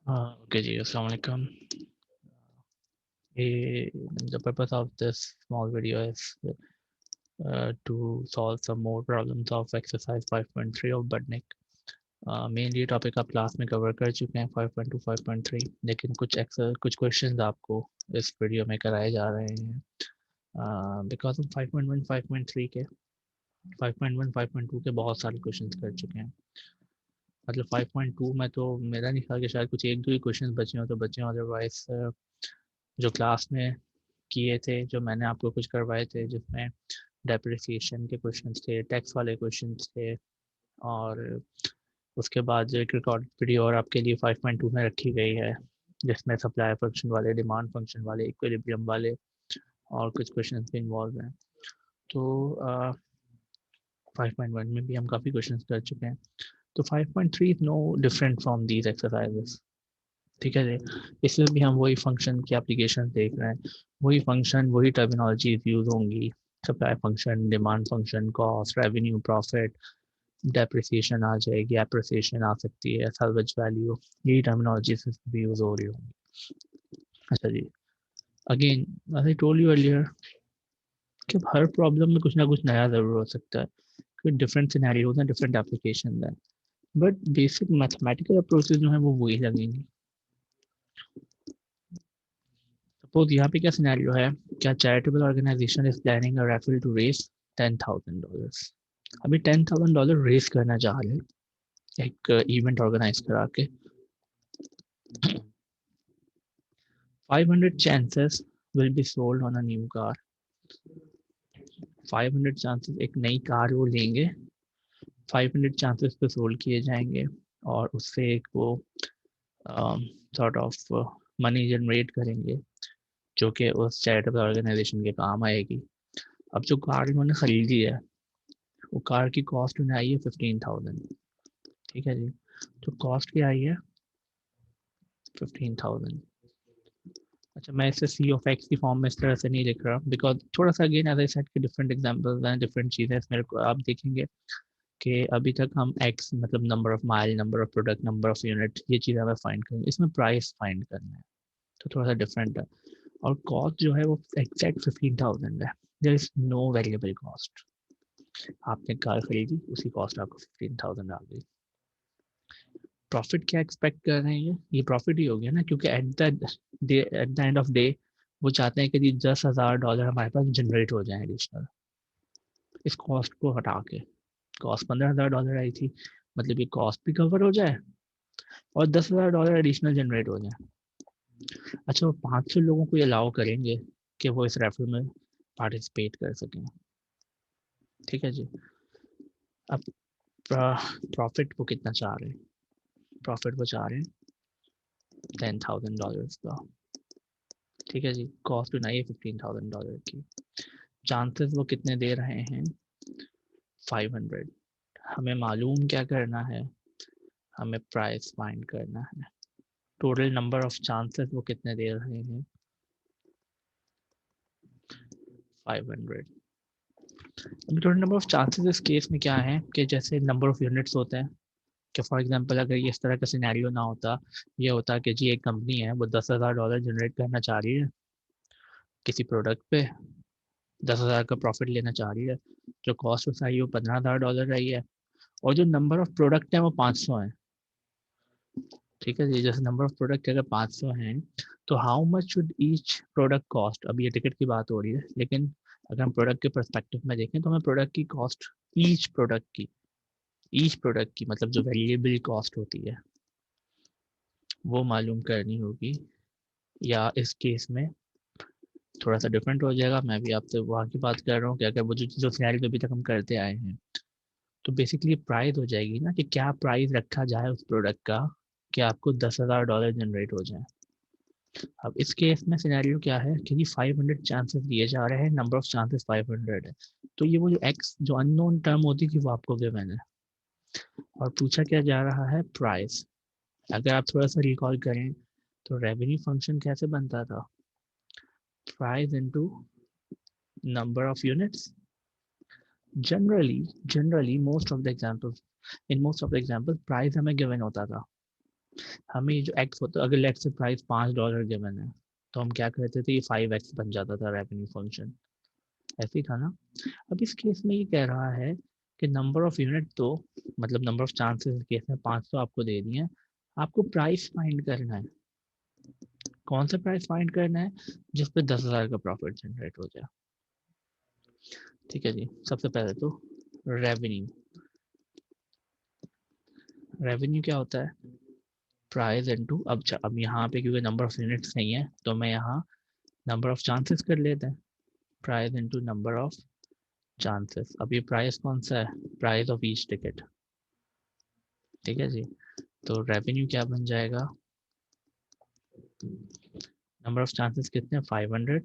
Okay ji, Assalamualaikum. The purpose of this small video is to solve some more problems of exercise 5.3 of Budnick. Mainly topic आप class में cover कर चुके हैं 5.2 5.3, लेकिन कुछ questions आपको इस वीडियो में कराए जा रहे हैं बिकॉज हम 5.1 5.3 के 5.1 5.2 के बहुत सारे क्वेश्चंस कर चुके हैं। मतलब 5.2 में तो मेरा नहीं ख्याल कि शायद कुछ एक दो ही क्वेश्चंस बचे हों तो बचे हों, अदरवाइज जो क्लास में किए थे, जो मैंने आपको कुछ करवाए थे जिसमें डेप्रिसिएशन के क्वेश्चंस थे, टैक्स वाले क्वेश्चंस थे, और उसके बाद जो एक रिकॉर्ड वीडियो और आपके लिए 5.2 में रखी गई है जिसमें सप्लाई फंक्शन वाले, डिमांड फंक्शन वाले, इक्विलिब्रियम वाले और कुछ क्वेश्चंस भी इन्वॉल्व हैं। तो 5.1 में भी हम काफ़ी क्वेश्चंस कर चुके हैं। तो 5.3 is no different from these exercises. ठीक है जी, इसमें भी हम वही फंक्शन की एप्लीकेशन देख रहे हैं, वही फंक्शन, वही टर्मिनोलॉजी यूज होंगी। Supply function, demand function, cost, revenue, profit, depreciation आ जाएगी, एप्रिसिएशन आ सकती है, सैल्वेज वैल्यू, यही टर्मिनोलॉजी भी यूज हो रही होंगी। अच्छा जी, again as I told you earlier कि हर प्रॉब्लम में कुछ ना कुछ नया ज़रूर हो सकता है, क्योंकि डिफरेंट सिनेरियोज हैं, डिफरेंट एप्लीकेशन हैं, बट बेसिक मैथमेटिकल अप्रोचेज जो है वो वही लगेंगी। सपोज यहाँ पे क्या सिनेरियो है, क्या charitable organisation is planning a referral to raise $10,000। अभी $10,000 रेस करना चाह रहे हैं एक इवेंट ऑर्गेनाइज करा के। 500 chances will be sold on a new car। 500 chances एक नई कार वो लेंगे, 500 चांसेस पे सोल्ड किए जाएंगे और उससे एक वो सॉर्ट ऑफ मनी जनरेट करेंगे जो कि उस चैरिटेबल ऑर्गेनाइजेशन के काम आएगी। अब जो कार इन्होंने खरीदी है वो कार की कॉस्ट उन्हें आई है 15,000। ठीक है जी, तो कॉस्ट क्या आई है 15,000। अच्छा, मैं इसे सी ऑफ एक्स की फॉर्म में इस तरह से नहीं लिख रहा बिकॉज थोड़ा सा अगेन एज आई सेड के डिफरेंट एग्जांपल्स हैं, डिफरेंट चीज़ें मेरे को आप देखेंगे कि अभी तक हम एक्स मतलब number of mile, number of product, number of unit, ये चीज़ें हमें फाइंड करनी है, इसमें प्राइस फाइंड करना है, तो थोड़ा सा डिफरेंट है। और कॉस्ट जो है वो एग्जैक्ट 15,000 है, there is no variable cost. आपने कार खरीदी, उसी कॉस्ट आपको 15,000 आ गई। प्रॉफिट क्या एक्सपेक्ट कर रहे हैं, ये प्रॉफिट ही हो गया ना, क्योंकि at the end of day वो चाहते हैं कि जी $10,000 हमारे पास जनरेट हो जाए एडिशनल, इस कॉस्ट को हटा के। कॉस्ट $15,000 आई थी, मतलब ये कॉस्ट भी कवर हो जाए और $10,000 एडिशनल जनरेट हो जाए। अच्छा, वो 500 लोगों को अलाउ करेंगे कि वो इस रेफर में पार्टिसिपेट कर सकें। ठीक है जी, अब प्रॉफिट वो कितना चाह रहे हैं, प्रॉफिट वो चाह रहे हैं $10,000 का। ठीक है जी, कॉस्ट बनाई है $15,000 की, चांसेस वो कितने दे रहे हैं 500। हमें मालूम क्या करना है, हमें प्राइस फाइंड करना है। टोटल नंबर ऑफ चांसेस वो कितने दे रहे हैं 500। अभी टोटल नंबर ऑफ चांसेस इस केस में क्या है कि जैसे नंबर ऑफ यूनिट्स होते हैं, कि फॉर एग्जांपल अगर ये इस तरह का सिनेरियो ना होता, ये होता कि जी एक कंपनी है वो $10,000 जनरेट करना चाह रही है किसी प्रोडक्ट पे, 10,000 का प्रॉफिट लेना चाह रही है, जो कॉस्ट उस आई है वो $15,000 रही है, और जो नंबर ऑफ प्रोडक्ट है वो 500 है। ठीक है जी, जैसे नंबर ऑफ प्रोडक्ट अगर 500 हैं तो how much should each product cost. अब ये टिकट की बात हो रही है, लेकिन अगर हम प्रोडक्ट के परस्पेक्टिव में देखें तो हमें प्रोडक्ट की कॉस्ट, ईच प्रोडक्ट की मतलब जो वेरिएबल कॉस्ट होती है वो मालूम करनी होगी। या इस केस में थोड़ा सा डिफरेंट हो जाएगा, मैं भी आपसे वहाँ की बात कर रहा हूँ कि अगर वो जो सिनेरियो अभी तक हम करते आए हैं, तो बेसिकली प्राइस हो जाएगी ना कि क्या प्राइस रखा जाए उस प्रोडक्ट का कि आपको $10,000 जनरेट हो जाए। अब इस केस में सिनेरियो क्या है कि 500 चांसेस दिए जा रहे हैं, नंबर ऑफ चांसेस 500 है, तो ये वो जो एक्स जो अननोन टर्म होती थी वो आपको गिवन है, और पूछा क्या जा रहा है प्राइस। अगर आप थोड़ा सा रिकॉल करें तो रेवेन्यू फंक्शन कैसे बनता था, price into number of units. Generally most of the examples, in most of the examples price हमें गिवन होता था, हमें ये जो एक्स होता है, अगर लेट्स से प्राइस $5 गिवन है तो हम क्या करते थे, ये 5x बन जाता था रेवेन्यू फंक्शन, ऐसे ही था ना। अब इस केस में ये कह रहा है कि नंबर ऑफ यूनिट तो मतलब नंबर ऑफ चांसेस केस में 5 तो आपको दे दिए हैं, आपको प्राइस फाइंड करना है। कौन सा प्राइस फाइंड करना है, जिस पे 10,000 का प्रॉफिट जनरेट हो जाए। ठीक है जी, सबसे पहले तो रेवेन्यू। रेवेन्यू क्या होता है, प्राइस इनटू, अब यहाँ पे क्योंकि नंबर ऑफ यूनिट्स नहीं है तो मैं यहाँ नंबर ऑफ चांसेस कर लेते हैं, price into number of chances. अब ये प्राइस कौन सा है, प्राइस ऑफ ईच टिकट। ठीक है जी, तो रेवेन्यू क्या बन जाएगा, नंबर ऑफ चांसेस कितने, 500,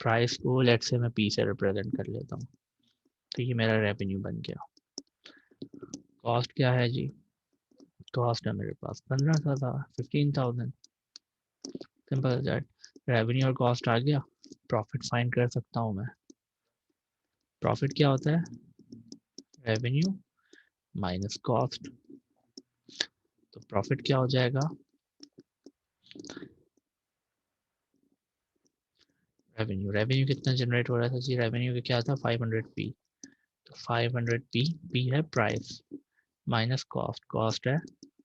प्राइस को लेट्स से मैं पी से रिप्रेजेंट कर लेता हूँ, तो ये मेरा रेवेन्यू बन गया। कॉस्ट क्या है जी, कॉस्ट है मेरे पास 15,000, 15,000, सिंपल दैट। रेवेन्यू और कॉस्ट आ गया, प्रॉफिट फाइंड कर सकता हूँ मैं। प्रॉफिट क्या होता है, रेवेन्यू माइनस कॉस्ट, तो प्रॉफिट क्या हो जाएगा, रेवेन्यू। रेवेन्यू कितना जनरेट हो रहा था जी, रेवेन्यू का क्या था 500p, तो 500p, p है प्राइस माइनस कॉस्ट, कॉस्ट है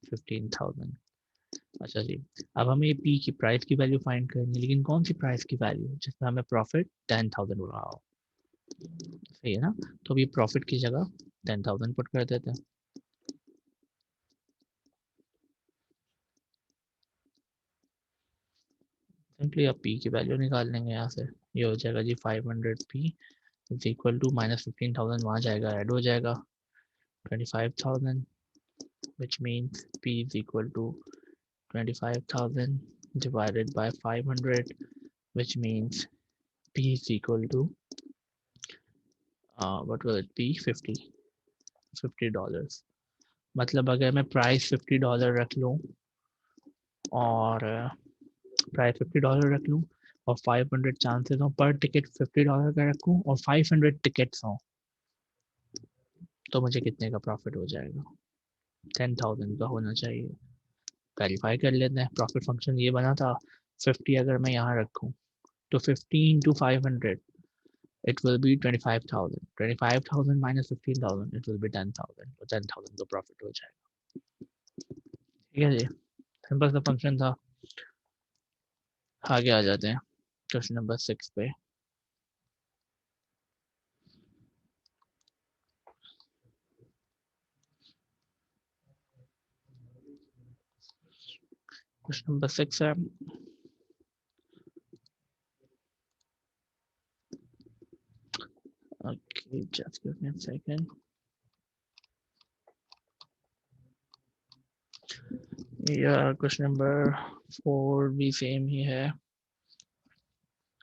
15,000। अच्छा जी, अब हमें ये p की प्राइस की वैल्यू फाइंड करनी है, लेकिन कौन सी प्राइस की वैल्यू जिसमें हमें प्रॉफिट 10,000 हो रहा हो, सही है ना। तो अभी प्रॉफिट की जगह 10,000 पुट कर देते हैं। सिंपली अब p की वैल्यू निकाल लेंगे यहाँ से, ये हो जाएगा जी 500p is equal to minus 15,000, वहाँ जाएगा ऐड हो जाएगा 25,000, which means p is equal to 25,000 divided by 500, which means p is equal to what will it be, 50 dollars। मतलब अगर मैं प्राइस $50 रख लूँ और प्राइस $50 रख लूँ और 500 चांसेस हो पर टिकट $50 का रखूँ और 500 टिकट्स हों, तो मुझे कितने का प्रॉफिट हो जाएगा, 10,000 का होना चाहिए। वेरीफाई कर लेते हैं, प्रॉफिट फंक्शन ये बना था 50 अगर मैं यहाँ रखूँ तो 50 into 500 it will be 25,000, 25,000 minus 15,000 it will be 10,000, तो 10,000 का प्रॉफिट हो जाएगा। ठीक है जी, सिंपल सा फंक्शन था। आगे आ जाते हैं क्वेश्चन नंबर 6 पे। क्वेश्चन नंबर 6 है, okay just give me a second, या क्वेश्चन नंबर 4 भी सेम ही है,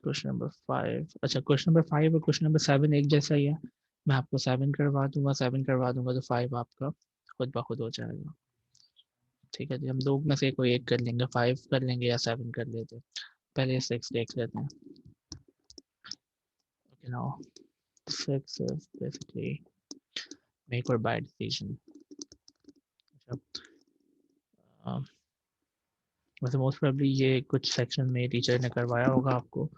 क्वेश्चन नंबर 5, अच्छा क्वेश्चन नंबर 5 और क्वेश्चन नंबर 7 एक जैसा ही है। मैं आपको 7 करवा दूंगा, 7 करवा दूंगा तो 5 आपका खुद ब खुद हो जाएगा। ठीक है जी, हम दो में से कोई एक कर लेंगे, 5 कर लेंगे या 7 कर लेते हैं, पहले 6 देख लेते हैं। Okay, now 6 is basically make or buy decision। वैसे मोस्ट प्रोबेबली ये कुछ सेक्शन में टीचर ने करवाया होगा आपको।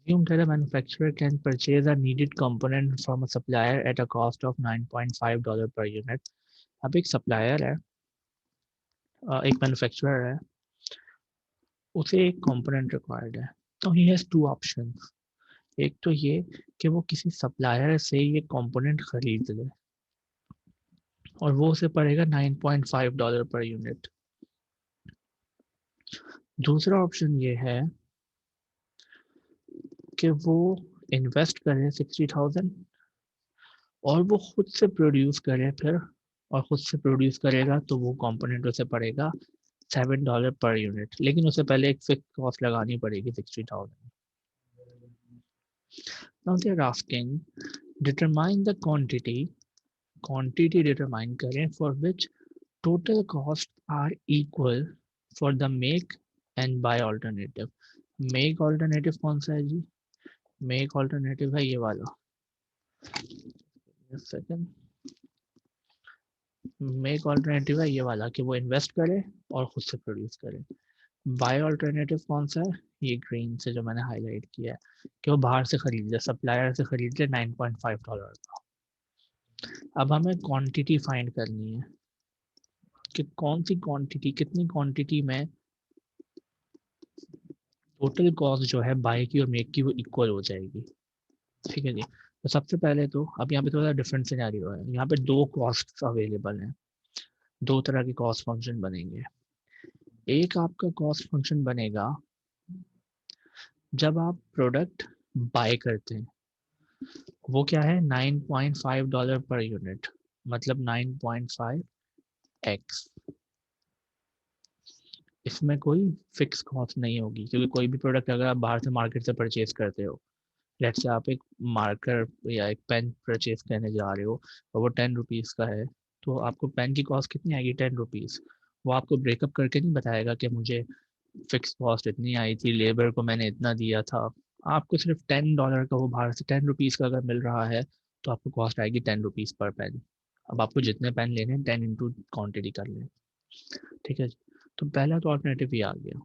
Assume that a manufacturer can purchase a needed component from a supplier at a cost of $9.5 per unit। अब एक सप्लायर है, एक मैन्युफैक्चरर है, उसे एक कंपोनेंट रिक्वायर्ड है, तो ही हैज टू ऑप्शंस। एक तो ये कि वो किसी सप्लायर से ये कंपोनेंट खरीद ले और वो उसे पड़ेगा $9.5 पर यूनिट। दूसरा ऑप्शन ये है कि वो इन्वेस्ट करे 60,000 और वो खुद से प्रोड्यूस करे फिर, और खुद से प्रोड्यूस करेगा तो वो कंपोनेंट उसे पड़ेगा $7 पर यूनिट, लेकिन उसे पहले एक फिक्स कॉस्ट लगानी पड़ेगी 60,000। Now they are asking determine the quantity, quantity determine करें for which total cost are equal for the make and buy alternative. Make alternative कौन सा है जी, मेक ऑल्टरनेटिव है ये वाला, सेकंड, मेक ऑल्टरनेटिव है ये वाला कि वो इन्वेस्ट करे और खुद से प्रोड्यूस करे। बाय ऑल्टरनेटिव कौन सा है, ये ग्रीन से जो मैंने हाईलाइट किया है कि वो बाहर से खरीद ले, सप्लायर से खरीद ले $9.5 का। अब हमें क्वांटिटी फाइंड करनी है कि कौन सी क्वांटिटी, कितनी क्वांटिटी में टोटल कॉस्ट जो है बाय की और मेक की वो इक्वल हो जाएगी। ठीक है जी। तो सबसे पहले तो अब यहाँ पे थोड़ा डिफरेंट सिनेरियो है, यहाँ पे दो कॉस्ट अवेलेबल हैं, दो तरह के कॉस्ट फंक्शन बनेंगे। एक आपका कॉस्ट फंक्शन बनेगा जब आप प्रोडक्ट बाय करते हैं, वो क्या है $9.5 पर यूनिट, मतलब 9.5x। इसमें कोई फिक्स कॉस्ट नहीं होगी, क्योंकि कोई भी प्रोडक्ट अगर आप बाहर से मार्केट से परचेज करते हो, लेट्स से आप एक मार्कर या एक पेन परचेज करने जा रहे हो और वो ₹10 का है, तो आपको पेन की कॉस्ट कितनी आएगी, ₹10। वो आपको ब्रेकअप करके नहीं बताएगा कि मुझे फिक्स कॉस्ट इतनी आई थी, लेबर को मैंने इतना दिया था। आपको सिर्फ $10 का, वो बाहर से ₹10 का अगर मिल रहा है तो आपको कॉस्ट आएगी ₹10 पर पेन। अब आपको जितने पेन लेने हैं 10 इंटू क्वान्टिटी कर लें। ठीक है जी। तो पहला तो ऑल्टरनेटिव ये आ गया।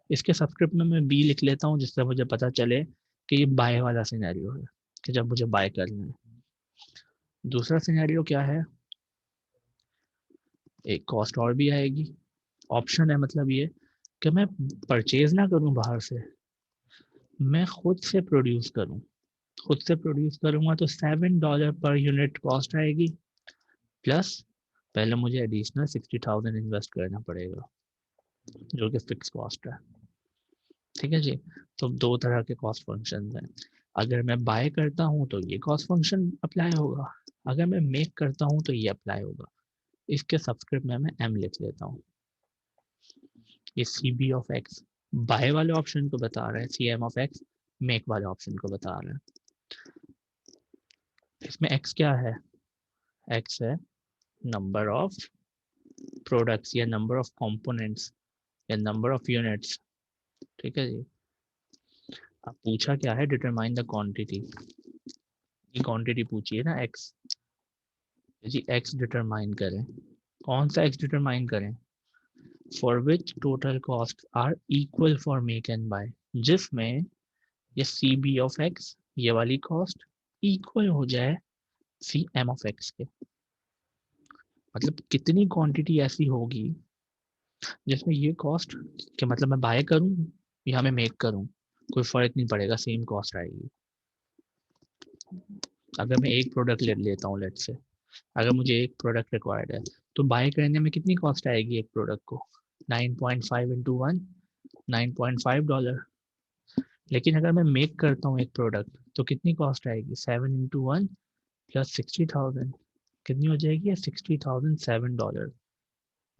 इसके सब्सक्रिप्ट में मैं बी लिख लेता हूँ, जिससे मुझे पता चले कि ये बाय वाला सिनेरियो है, कि जब मुझे बाय करना है। दूसरा सिनेरियो क्या है, एक कॉस्ट और भी आएगी। ऑप्शन है, मतलब ये कि मैं परचेज ना करूं बाहर से, मैं खुद से प्रोड्यूस करूं। खुद से प्रोड्यूस करूंगा तो $7 पर यूनिट कॉस्ट आएगी, प्लस पहले मुझे एडिशनल 60,000 इन्वेस्ट करना पड़ेगा, जो कि फिक्स कॉस्ट है। ठीक है जी। तो दो तरह के कॉस्ट फंक्शन हैं। अगर मैं बाय करता हूँ तो ये कॉस्ट फंक्शन अप्लाई होगा, अगर मैं मेक करता हूँ तो ये अप्लाई होगा। इसके सब्सक्रिप्ट में मैं एम लिख लेता हूँ। ये C B of X buy वाले ऑप्शन को बता रहा है, C M of X make वाले ऑप्शन को बता रहा है। इसमें एक्स क्या है, एक्स है नंबर ऑफ प्रोडक्ट्स या नंबर ऑफ कंपोनेंट्स या नंबर ऑफ यूनिट्स। ठीक है जी। अब पूछा क्या है, डिटरमाइन द क्वांटिटी, ये क्वांटिटी पूछी है ना एक्स। जी एक्स डिटरमाइन करें, कौन सा एक्स डिटरमाइन करें, for which total cost are equal for make and buy, जिसमें ये सी बी ऑफ एक्स ये वाली कॉस्ट इक्वल हो जाए सी एम ऑफ एक्स के। मतलब कितनी क्वांटिटी ऐसी होगी जिसमें ये कॉस्ट, कि मतलब मैं बाय करूं या मैं मेक करूं, कोई फर्क नहीं पड़ेगा, सेम कॉस्ट आएगी। अगर मैं एक प्रोडक्ट ले लेता हूँ, लेट्स से अगर मुझे एक प्रोडक्ट रिक्वायर्ड है, तो बाय करने में कितनी कॉस्ट आएगी एक प्रोडक्ट को, 9.5 इंटू वन, $9.5। लेकिन अगर मैं मेक करता हूँ एक प्रोडक्ट तो कितनी कॉस्ट आएगी, 7 इंटू वन प्लस 60,000, कितनी हो जाएगी, $60,007।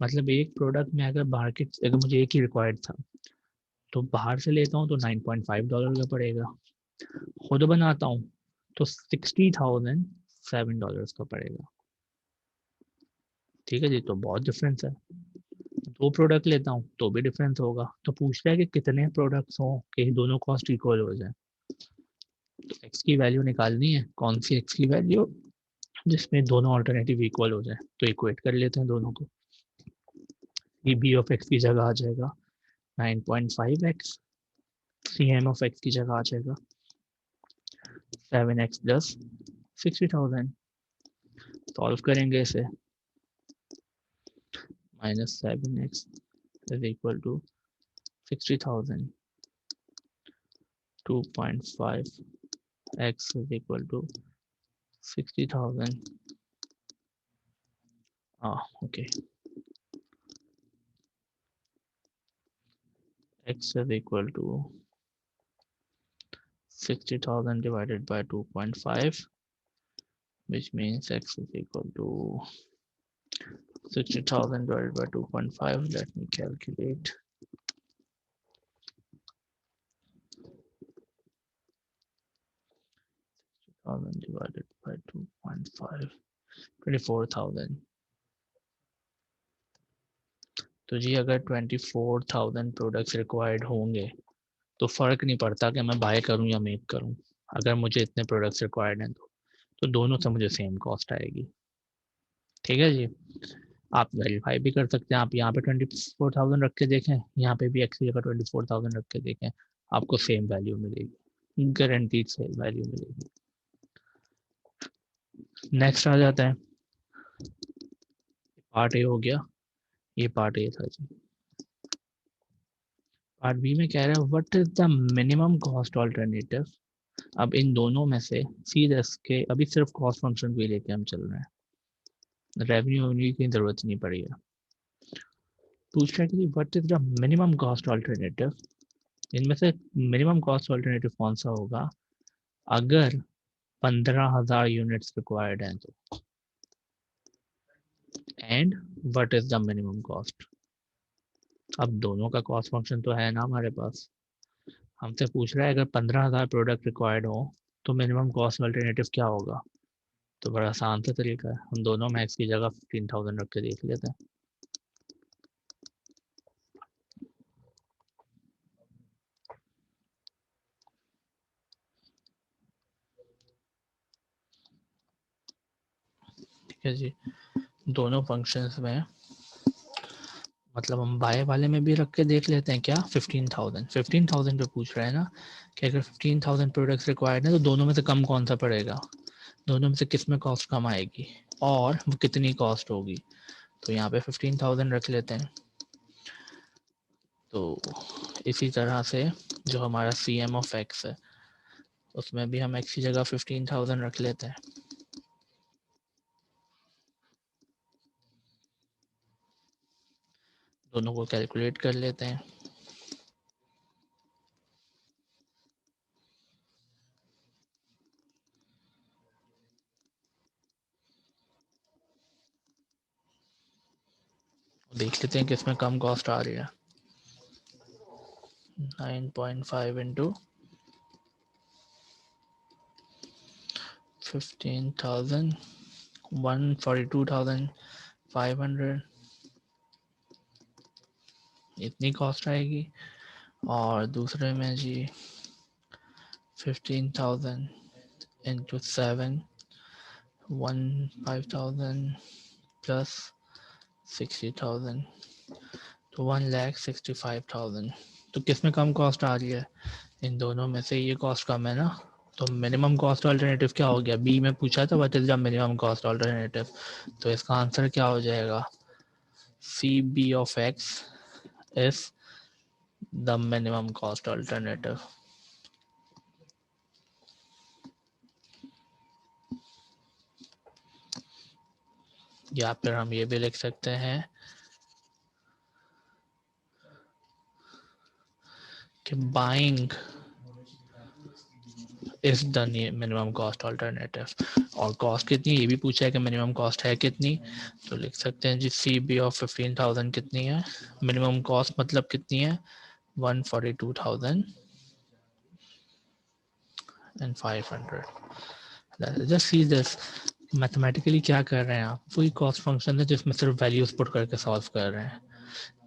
मतलब एक प्रोडक्ट में अगर मार्केट, अगर मुझे एक ही रिक्वायर्ड था तो बाहर से लेता हूँ तो $9.5 का पड़ेगा, खुद बनाता हूँ तो $60,007 का पड़ेगा। ठीक है जी। तो बहुत डिफरेंस है। दो प्रोडक्ट लेता हूँ तो भी डिफरेंस होगा। तो पूछ रहा है कि कितने प्रोडक्ट्स हों कि दोनों कॉस्ट इक्वल हो जाए। तो एक्स की वैल्यू निकालनी है, कौन सी एक्स की वैल्यू, जिसमें दोनों अल्टरनेटिव इक्वल हो जाए। तो इक्वेट कर लेते हैं दोनों को। ये बी ऑफ एक्स की जगह आ जाएगा 9.5x, C M of x की जगह आ जाएगा 7x प्लस 60,000। सॉल्व करेंगे इसे, -7x is equal to 60,000, 2.5x is equal to 60,000. Okay. X is equal to 60,000 divided by 2.5, which means X is equal to 60,000 divided by 2.5. Let me calculate. 60,000 divided by 2.5, 24,000। तो जी अगर 24,000 products required होंगे तो फ़र्क नहीं पड़ता कि मैं बाय करूं या मेक करूं, अगर मुझे इतने प्रोडक्ट्स रिक्वायर्ड हैं तो दोनों से मुझे सेम कॉस्ट आएगी। ठीक है जी। आप वेरीफाई भी कर सकते हैं, आप यहाँ पे 24,000 रख के देखें, यहाँ पे भी एक्स की जगह 24,000 रख के देखें, आपको सेम वैल्यू मिलेगी, गारंटीड सेम वैल्यू मिलेगी। नेक्स्ट आ जाता है, पार्ट ए हो गया, ये पार्ट ए था जी। पार्ट बी में कह रहा है what is the minimum cost alternative. अब इन दोनों में से सीरियस के अभी सिर्फ कॉस्ट फंक्शन भी लेके हम चल रहे हैं, रेवेन्यू की जरूरत नहीं पड़ी है। पूछ रहा है कि what is the minimum cost alternative, इनमें से मिनिमम कॉस्ट ऑल्टरनेटिव कौन सा होगा अगर 15,000 यूनिट्स रिक्वायर्ड हैं तो, and what is the minimum cost. अब दोनों का कॉस्ट फंक्शन तो है ना हमारे पास, हमसे पूछ रहा है अगर 15,000 प्रोडक्ट रिक्वायर्ड हो तो मिनिमम कॉस्ट अल्टरनेटिव क्या होगा। तो बड़ा आसान सा तरीका है, हम दोनों मैक्स की जगह 15,000 रख के देख लेते हैं। ठीक है जी, दोनों फंक्शंस में मतलब हम बाय वाले में भी रख के देख लेते हैं क्या, 15,000 पे पूछ रहा है ना कि अगर 15,000 प्रोडक्ट्स रिक्वायर्ड है तो दोनों में से कम कौन सा पड़ेगा, दोनों में से किस में कॉस्ट कम आएगी और वो कितनी कॉस्ट होगी। तो यहाँ पे 15,000 रख लेते हैं। तो इसी तरह से जो हमारा सी एम ऑफ एक्स है उसमें भी हम एक्स की जगह 15,000 रख लेते हैं। दोनों को कैलकुलेट कर लेते हैं। देख लेते हैं किसमें कम कॉस्ट आ रही है। 9.5 इंटू 15,000 142,500 इतनी कॉस्ट आएगी। और दूसरे में जी 15,000 इंटू 7 15,000 प्लस 60,000 तो 1,65,000। तो किस में कम कॉस्ट आ रही है, इन दोनों में से ये कॉस्ट कम है ना। तो मिनिमम कॉस्ट अल्टरनेटिव क्या हो गया, बी में पूछा था what is the minimum cost alternative, तो इसका आंसर क्या हो जाएगा, C B of X is the minimum cost alternative. या फिर हम ये भी लिख सकते हैं कि buying is the minimum cost alternative. और कॉस्ट कितनी ये भी पूछा है कि मिनिमम कॉस्ट है कितनी, तो लिख सकते हैं जी सी बी ऑफ 15,000 कितनी है, मिनिमम कॉस्ट मतलब कितनी है 142,500। जस्ट सी दिस, मैथमेटिकली क्या कर रहे हैं आप, वही कॉस्ट फंक्शन है जिसमें सिर्फ वैल्यूज पुट करके सॉल्व कर रहे हैं।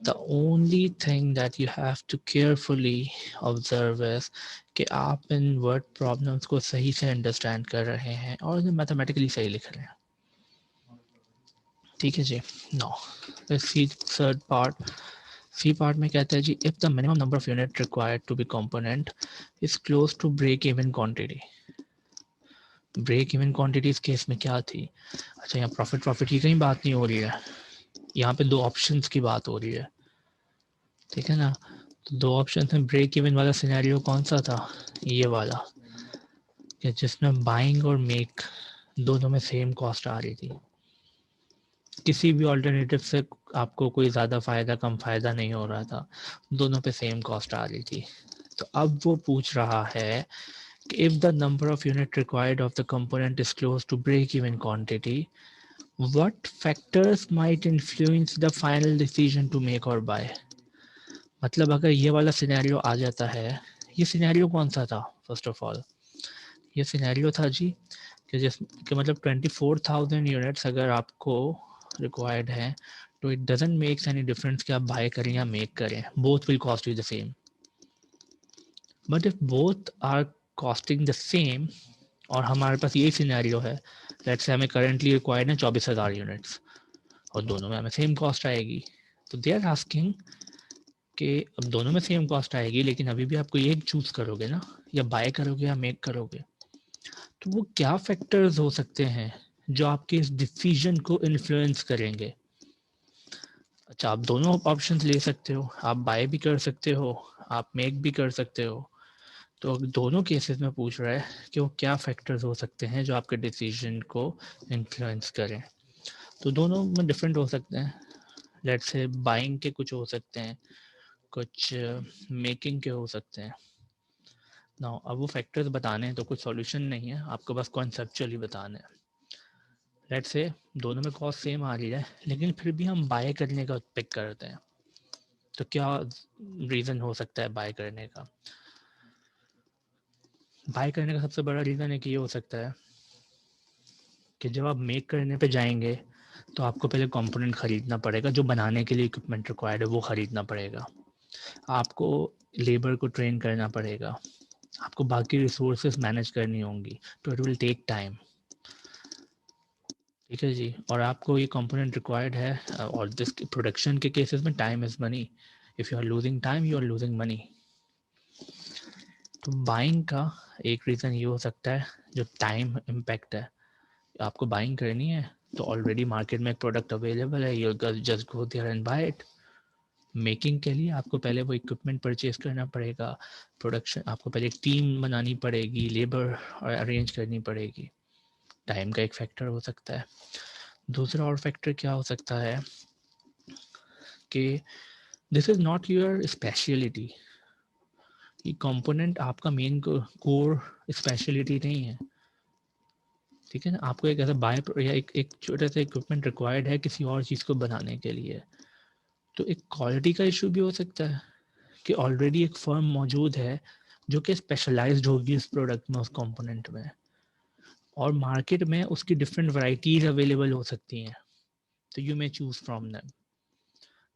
The only thing that you have to carefully observe is कि आप इन वर्ड प्रॉब्लम्स को सही से अंडरस्टैंड कर रहे हैं और मैथमेटिकली सही लिख रहे हैं। ठीक है जी। No C third part, C part में कहता है जी if the minimum number of unit required to be component is close to break even quantity. Break even quantity इस केस में क्या थी, अच्छा यहाँ प्रॉफिट की कहीं बात नहीं हो रही है, यहाँ पे दो ऑप्शंस की बात हो रही है। ठीक है ना, तो दो ऑप्शन में ब्रेक इवन वाला सिनेरियो कौन सा था, ये वाला कि जिसमें बाइंग और मेक दोनों में सेम कॉस्ट आ रही थी, किसी भी ऑल्टरनेटिव से आपको कोई ज़्यादा फ़ायदा कम फ़ायदा नहीं हो रहा था, दोनों पे सेम कॉस्ट आ रही थी। तो अब वो पूछ रहा है कि if the number of unit required of the component is close to break even quantity what factors might influence the final decision to make और बाय। मतलब अगर ये वाला सिनेरियो आ जाता है, ये सिनेरियो कौन सा था, फर्स्ट ऑफ ऑल ये सिनेरियो था जी कि जिस कि मतलब 24,000 यूनिट्स अगर आपको रिक्वायर्ड है तो it doesn't makes any difference कि आप बाय करें या मेक करें, both will cost you the same. But if both are costing the same और हमारे पास यही सिनेरियो है, लेट्स से हमें करेंटली रिक्वायर्ड है 24,000 यूनिट्स, और दोनों में हमें सेम कॉस्ट आएगी। तो दे आर आस्किंग कि अब दोनों में सेम कॉस्ट आएगी, लेकिन अभी भी आपको एक चूज करोगे ना, या बाय करोगे या मेक करोगे, तो वो क्या फैक्टर्स हो सकते हैं जो आपके इस डिसीजन को इन्फ्लुएंस करेंगे। अच्छा, आप दोनों ऑप्शंस ले सकते हो, आप बाय भी कर सकते हो, आप मेक भी कर सकते हो। तो दोनों केसेस में पूछ रहा है कि वो क्या फैक्टर्स हो सकते हैं जो आपके डिसीजन को इन्फ्लुएंस करें। तो दोनों में डिफरेंट हो सकते हैं। लेट्स से बाइंग के कुछ हो सकते हैं, कुछ मेकिंग के हो सकते हैं। नाउ अब वो फैक्टर्स बताने हैं तो कुछ सॉल्यूशन नहीं है, आपको बस कॉन्सेप्चुअली बताना है। लेट्स से दोनों में कॉस्ट सेम आ रही है, लेकिन फिर भी हम बाय करने का पिक करते हैं। तो क्या रीज़न हो सकता है बाय करने का? बाय करने का सबसे बड़ा रीज़न है कि ये हो सकता है कि जब आप मेक करने पे जाएंगे तो आपको पहले कंपोनेंट खरीदना पड़ेगा, जो बनाने के लिए इक्विपमेंट रिक्वायर्ड है वो खरीदना पड़ेगा, आपको लेबर को ट्रेन करना पड़ेगा, आपको बाकी रिसोर्सेज मैनेज करनी होंगी, तो इट विल टेक टाइम। ठीक है जी, और आपको ये कंपोनेंट रिक्वायर्ड है, और दिस प्रोडक्शन के केसेस में time is money. If you are losing time you are losing money. तो बाइंग का एक रीज़न ये हो सकता है जो टाइम इम्पैक्ट है। आपको बाइंग करनी है तो ऑलरेडी मार्केट में एक प्रोडक्ट अवेलेबल है, you just go there and buy it. Making के लिए आपको पहले वो इक्विपमेंट परचेज करना पड़ेगा, प्रोडक्शन आपको पहले एक टीम बनानी पड़ेगी, लेबर अरेंज करनी पड़ेगी। टाइम का एक फैक्टर हो सकता है। दूसरा और फैक्टर क्या हो सकता है कि this is not your speciality. ये कंपोनेंट आपका मेन कोर स्पेशलिटी नहीं है। ठीक है ना, आपको एक ऐसा बाय या एक छोटा सा इक्विपमेंट रिक्वायर्ड है किसी और चीज़ को बनाने के लिए। तो एक क्वालिटी का इशू भी हो सकता है कि ऑलरेडी एक फर्म मौजूद है जो कि स्पेशलाइज्ड होगी इस प्रोडक्ट में, उस कंपोनेंट में, और मार्केट में उसकी डिफरेंट वैरायटीज अवेलेबल हो सकती हैं। तो you may choose from them.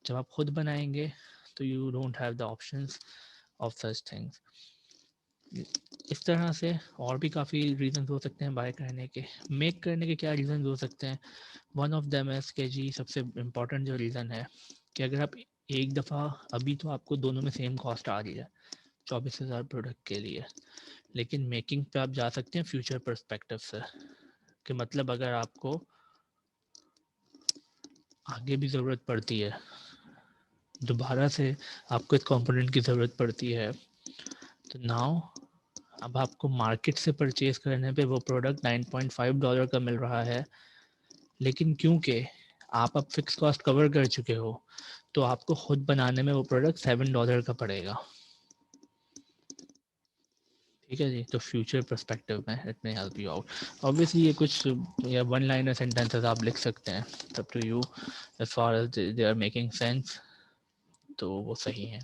जब आप खुद बनाएंगे तो you don't have the options of such things. इस तरह से और भी काफ़ी रीजन हो सकते हैं बाय करने के। मेक करने के क्या रीजन हो सकते हैं? वन ऑफ देम एस के जी सबसे इम्पोर्टेंट जो रीज़न है कि अगर आप एक दफ़ा, अभी तो आपको दोनों में सेम कॉस्ट आ रही है 24,000 प्रोडक्ट के लिए, लेकिन मेकिंग पे आप जा सकते हैं फ्यूचर पर्सपेक्टिव से, कि मतलब अगर आपको आगे भी ज़रूरत पड़ती है, दोबारा से आपको इस कंपोनेंट की ज़रूरत पड़ती है, तो नाउ अब आपको मार्केट से परचेज करने पे वो प्रोडक्ट $9.5 का मिल रहा है, लेकिन क्योंकि आप अब फिक्स कॉस्ट कवर कर चुके हो तो आपको खुद बनाने में वो प्रोडक्ट $7 का पड़ेगा। ठीक है जी, तो फ्यूचर पर्सपेक्टिव में it may help you out. Obviously ये कुछ या वन लाइनर सेंटेंसेस आप लिख सकते हैं, तब to you, as far as they are making sense तो वो सही है।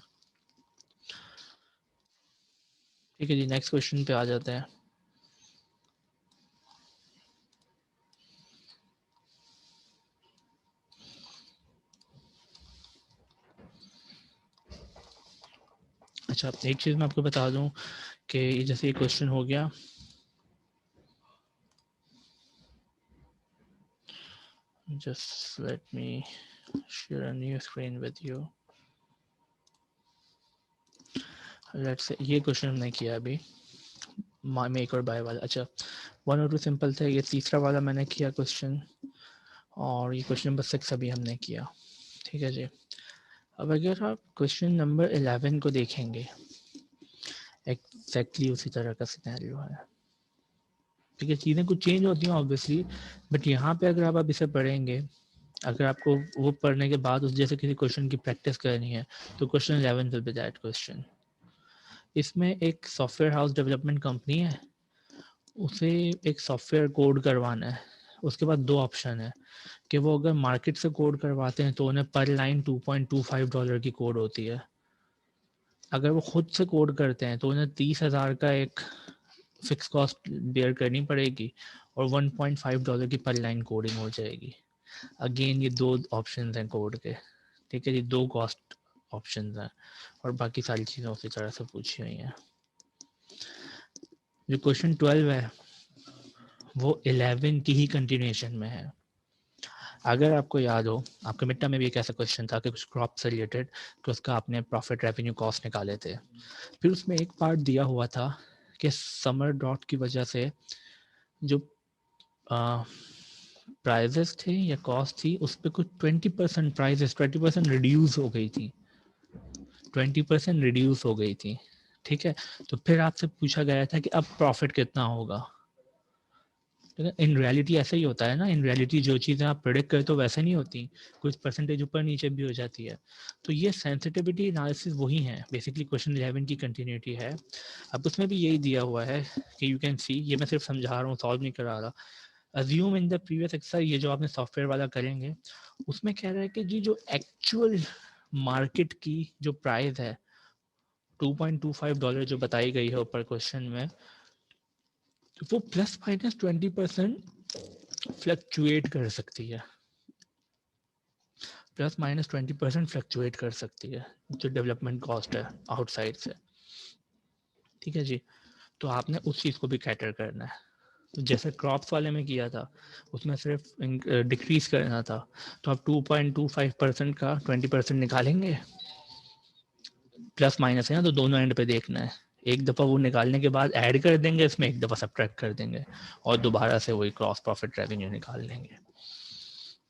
ठीक है जी, नेक्स्ट क्वेश्चन पे आ जाते हैं। अच्छा, एक चीज़ मैं आपको बता दूं कि जैसे ये क्वेश्चन हो गया, just let me share a new screen with you. Let's say ये क्वेश्चन हमने किया अभी, मेक और बाय वाला। अच्छा, 1 और 2 सिंपल थे, ये तीसरा वाला मैंने किया क्वेश्चन, और ये क्वेश्चन नंबर 6 अभी हमने किया। ठीक है जी, अब अगर आप क्वेश्चन नंबर 11 को देखेंगे, एग्जैक्टली उसी तरह का सिनेरियो है। ठीक है, चीज़ें कुछ चेंज होती हैं ऑब्वियसली, बट यहाँ पे अगर आप इसे पढ़ेंगे, अगर आपको वो पढ़ने के बाद उस जैसे किसी क्वेश्चन की प्रैक्टिस करनी है, तो question 11 will be that question. इसमें एक सॉफ्टवेयर हाउस डेवलपमेंट कंपनी है, उसे एक सॉफ्टवेयर कोड करवाना है। उसके बाद दो ऑप्शन है कि वो अगर मार्केट से कोड करवाते हैं तो उन्हें पर लाइन $2.25 की कोड होती है। अगर वो खुद से कोड करते हैं तो उन्हें 30,000 का एक फिक्स कॉस्ट बेयर करनी पड़ेगी, और $1.5 की पर लाइन कोडिंग हो जाएगी। अगेन ये दो ऑप्शन हैं कोड के। ठीक है जी, दो कॉस्ट ऑप्शन हैं, और बाकी सारी चीज़ें उसी तरह से पूछी हुई हैं। जो क्वेश्चन 12 है वो 11 की ही कंटिन्यूएशन में है। अगर आपको याद हो, आपके मिड टर्म में भी एक ऐसा क्वेश्चन था कि कुछ क्रॉप से रिलेटेड, कि उसका आपने प्रॉफिट रेवेन्यू कॉस्ट निकाले थे, फिर उसमें एक पार्ट दिया हुआ था कि समर ड्रॉट की वजह से जो प्राइजेस थे या कॉस्ट थी उस पर कुछ 20% प्राइजेस 20% रिड्यूस हो गई थी, 20% रिड्यूस हो गई थी, ठीक है। तो फिर आपसे पूछा गया था कि अब प्रॉफिट कितना होगा। इन रियलिटी ऐसा ही होता है ना, इन रियलिटी जो चीज़ें आप प्रेडिक्ट करते हो वैसे नहीं होती, कुछ परसेंटेज ऊपर नीचे भी हो जाती है। तो ये सेंसिटिविटी एनालिसिस वही है, बेसिकली क्वेश्चन 11 की कंटिन्यूटी है। अब उसमें भी यही दिया हुआ है कि यू कैन सी, ये मैं सिर्फ समझा रहा हूँ, सॉल्व नहीं करा रहा। Assume in the previous exercise, ये जो आपने सॉफ्टवेयर वाला करेंगे, उसमें कह रहा है कि जी जो एक्चुअल मार्केट की जो प्राइस है $2.25 जो बताई गई है ऊपर क्वेश्चन में, वो प्लस माइनस 20% फ्लक्चुएट कर सकती है, प्लस माइनस 20% फ्लक्चुएट कर सकती है जो डेवलपमेंट कॉस्ट है आउटसाइड से, ठीक है जी। तो आपने उस चीज़ को भी कैटर करना है। तो जैसे क्रॉप्स वाले में किया था, उसमें सिर्फ डिक्रीज करना था, तो आप 2.25% का 20% निकालेंगे, प्लस माइनस है ना, तो दोनों एंड पे देखना है। एक दफ़ा वो निकालने के बाद ऐड कर देंगे इसमें, एक दफ़ा सब्ट्रैक्ट कर देंगे और दोबारा से वही क्रॉस प्रॉफिट रेवेन्यू निकाल लेंगे,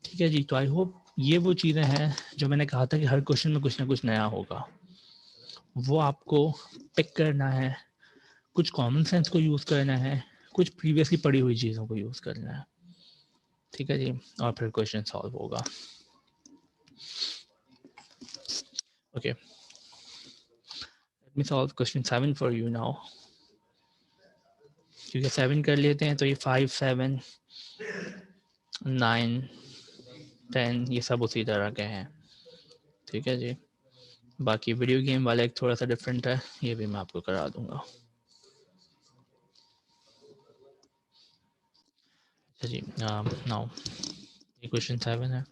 ठीक है जी। तो आई होप ये वो चीज़ें हैं जो मैंने कहा था कि हर क्वेश्चन में कुछ ना कुछ नया होगा, वो आपको पिक करना है, कुछ कॉमन सेंस को यूज़ करना है, कुछ प्रीवियसली पढ़ी हुई चीज़ों को यूज़ करना है, ठीक है जी, और फिर क्वेश्चन सॉल्व होगा। Okay, let me solve question 7 for you now, क्योंकि 7 कर लेते हैं तो ये 5, 7, 9, 10 ये सब उसी तरह के हैं, ठीक है जी। बाकी वीडियो गेम वाला एक थोड़ा सा डिफरेंट है, ये भी मैं आपको करा दूंगा। जी नाउ ये क्वेश्चन 7 है।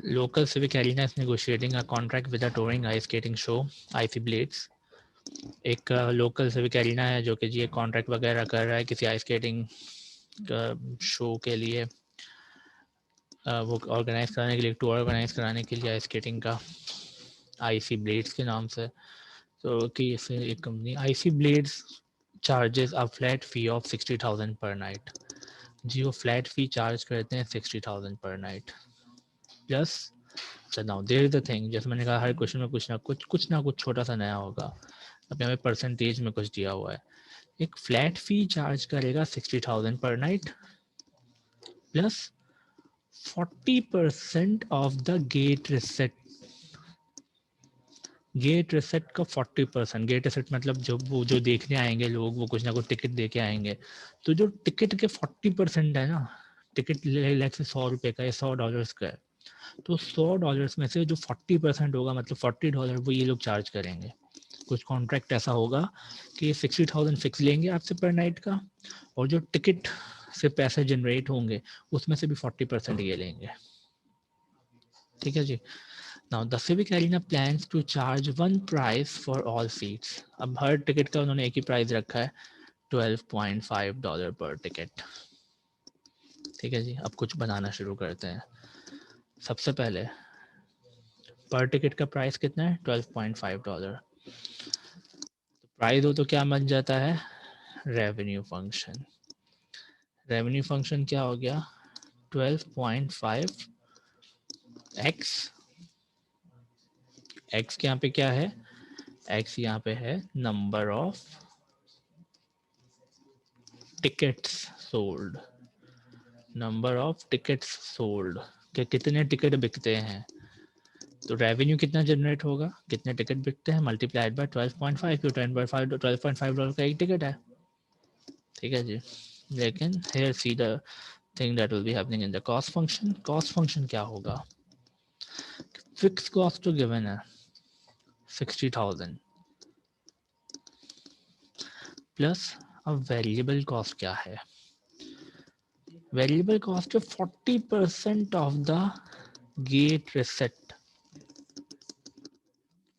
Local civic arena is negotiating a contract with a touring ice skating show, Icy Blades। एक लोकल सिविक एरिना है जो कि जी कॉन्ट्रैक्ट वगैरह कर रहा है किसी आइस स्केटिंग शो के लिए, वो ऑर्गेनाइज कराने के लिए, टूर ऑर्गेनाइज कराने के लिए आइस स्केटिंग का, आईसी ब्लेड्स के नाम से। तो कि इसे एक company IC blades charges a flat fee of 60,000 per night. जी वो फ्लैट फी चार्ज करते हैं 60,000 per night plus. Now there is the thing, जैसे मैंने कहा हर क्वेश्चन में कुछ ना कुछ छोटा सा नया होगा। अब यहाँ पे परसेंटेज में कुछ दिया हुआ है, एक फ्लैट फी चार्ज करेगा 60,000 per night plus 40% of the gate receipt. Gate receipt का 40%, गेट रिसेट मतलब जो देखने आएंगे लोग वो कुछ ना कुछ टिकट दे के आएंगे, तो जो टिकट के 40% है ना, टिकट लाइक से $100 का या $100 का है, तो $100 में से जो 40% होगा मतलब $40 वो ये लोग चार्ज करेंगे। कुछ कॉन्ट्रैक्ट ऐसा होगा कि 60,000 फिक्स लेंगे आपसे पर नाइट का, और जो टिकट से पैसे जनरेट होंगे उसमें से भी 40% ये लेंगे, ठीक है जी। Now the civic arena plans to charge one price for all seats. अब हर टिकट का उन्होंने एक ही प्राइस रखा है, $12.5 पर टिकट, ठीक है जी। अब कुछ बनाना शुरू करते हैं। सबसे पहले पर टिकट का प्राइस कितना है, $12.5। प्राइस हो तो क्या बन जाता है, रेवेन्यू फंक्शन। रेवेन्यू फंक्शन क्या हो गया, 12.5 एक्स, एक्स के यहाँ पे क्या है, एक्स यहाँ पे है number of tickets sold, number of tickets sold, कि कितने टिकट बिकते हैं। तो रेवेन्यू कितना जनरेट होगा, कितने टिकट बिकते हैं मल्टीप्लाइड बाय 12.5, क्यों 10.5 $12.5 का एक टिकट है, ठीक है जी। लेकिन here see the thing that will be happening in the cost function. Cost function क्या होगा, फिक्स कॉस्ट तो गिवन है 60,000 प्लस अब वेरिएबल कॉस्ट क्या है, वेरिएबल कॉस्ट है 40% of the gate receipt,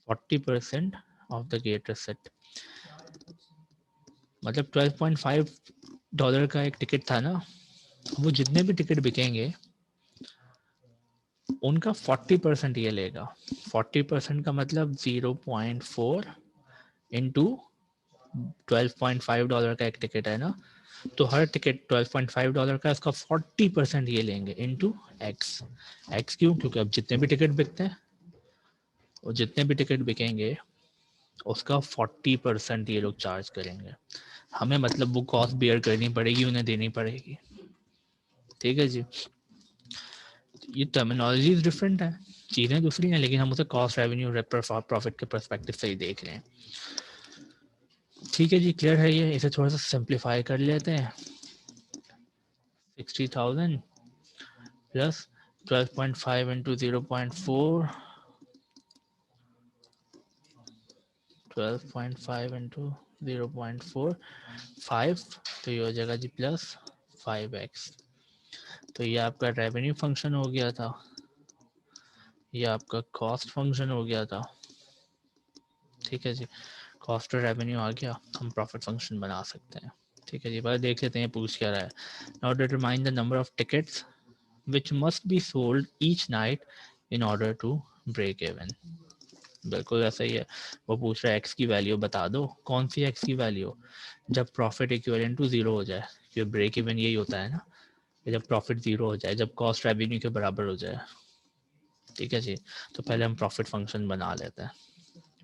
40% of the gate receipt मतलब $12.5 का एक टिकट था ना, वो जितने भी टिकट बिकेंगे उनका 40% ये लेगा। 40% का मतलब 0.4 इंटू $12.5 का एक टिकट है ना, तो हर टिकट $12.5 का, इसका 40% ये लेंगे इंटू एक्स। एक्स क्यों? क्योंकि अब जितने भी टिकट बिकते हैं और जितने भी टिकट बिकेंगे उसका 40% ये लोग चार्ज करेंगे हमें, मतलब वो कॉस्ट बेयर करनी पड़ेगी, उन्हें देनी पड़ेगी। ठीक है जी, ये टर्मिनोलॉजी डिफरेंट है, चीज़ें दूसरी हैं, लेकिन हम उसे कॉस्ट रेवेन्यू प्रॉफिट के पर्सपेक्टिव से ही देख रहे हैं। ठीक है जी, क्लियर है ये? इसे थोड़ा सा सिंप्लीफाई कर लेते हैं। 60,000 प्लस 12.5 इंटू 0.4, 12.5 इंटू 0.4 5, तो ये हो जाएगा जी प्लस 5x। तो ये आपका रेवेन्यू फंक्शन हो गया था, ये आपका कॉस्ट फंक्शन हो गया था। ठीक है जी, कॉस्ट और रेवेन्यू आ गया, हम प्रॉफिट फंक्शन बना सकते हैं। ठीक है जी, पहले देख लेते हैं पूछ क्या रहा है। Now determine the number of tickets which must be sold each night in order to break even। बिल्कुल ऐसा ही है, वो पूछ रहा है एक्स की वैल्यू बता दो। कौन सी एक्स की वैल्यू? जब प्रॉफिट इक्विवेलेंट टू जीरो हो जाए, क्योंकि ब्रेक इवन यही होता है ना, जब प्रॉफिट जीरो हो जाए, जब कॉस्ट रेवेन्यू के बराबर हो जाए। ठीक है जी, तो पहले हम प्रॉफिट फंक्शन बना लेते हैं।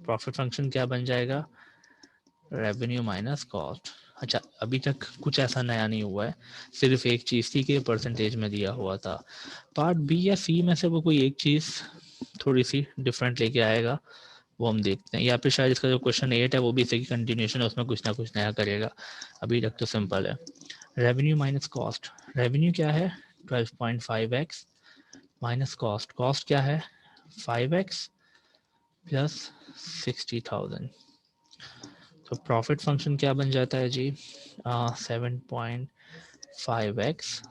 प्रॉफिट फंक्शन क्या बन जाएगा? Revenue minus cost. अच्छा, अभी तक कुछ ऐसा नया नहीं हुआ है, सिर्फ एक चीज़ थी कि परसेंटेज में दिया हुआ था। पार्ट बी या सी में से वो कोई एक चीज़ थोड़ी सी डिफरेंट लेके आएगा, वो हम देखते हैं। या फिर शायद इसका जो क्वेश्चन 8 है वो भी इसी की कंटिन्यूशन है, उसमें कुछ ना कुछ नया करेगा। अभी तक तो सिंपल है। रेवेन्यू माइनस कॉस्ट, रेवेन्यू क्या है? 12.5x माइनस कॉस्ट, कॉस्ट क्या है? 5x plus 60,000। तो प्रॉफिट फंक्शन क्या बन जाता है जी? 7.5x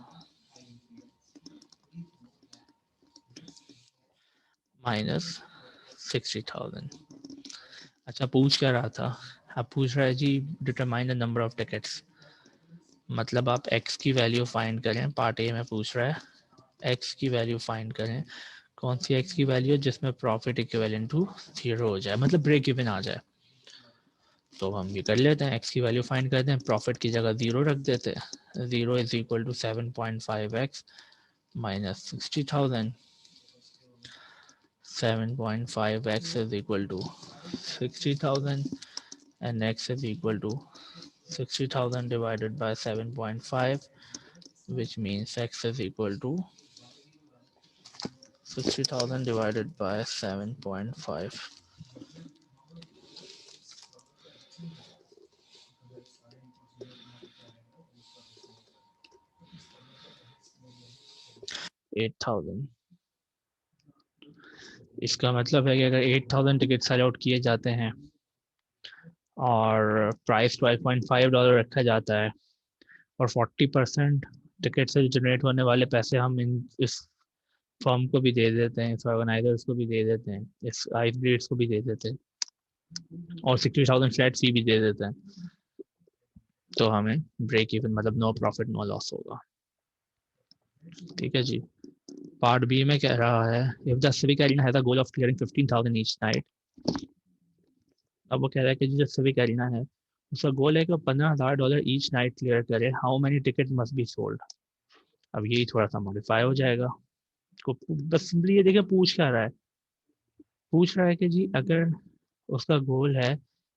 minus 60,000। अच्छा, पूछ क्या रहा था? अब पूछ रहा है जी determine the number of tickets, मतलब आप x की वैल्यू फाइंड करें। पार्ट ए में पूछ रहा है x की वैल्यू फाइंड करें। कौन सी x की वैल्यू? जिसमें प्रॉफिट इक्विवेलेंट टू जीरो हो जाए, मतलब ब्रेक इवन आ जाए। तो हम ये कर लेते हैं, x की वैल्यू फाइंड करते हैं, प्रॉफिट की जगह जीरो रख देते हैं। Zero is equal to 7.5x minus 60,000। 7.5x is equal to 60,000 and x is equal to 60,000 divided by 7.5, which means x is equal to 60,000 divided by 7.5। 8,000। इसका मतलब है कि अगर 8,000 टिकट सेल आउट किए जाते हैं और प्राइस $12.5 रखा जाता है और 40% टिकट से जनरेट होने वाले पैसे हम इस फर्म को भी दे देते हैं, इस ऑर्गेनाइजर्स को भी दे देते हैं, इस आइस ब्रीड्स को भी दे देते हैं, और 60,000 फ्लैट फी भी दे देते हैं, तो हमें ब्रेक इवन मतलब नो प्रॉफिट नो लॉस होगा। ठीक है जी, पार्ट बी में कह रहा है if the civic arena has a goal of clearing 15,000 each night. अब वो कह रहा है कि जो सिविक एरिना है उसका गोल है कि वो $15,000 ईच नाइट क्लियर करे, how many ticket must be sold. अब यही थोड़ा सा मॉडिफाई हो जाएगा। को बस सिंपली ये देखिए पूछ क्या रहा है, पूछ रहा है कि जी अगर उसका गोल है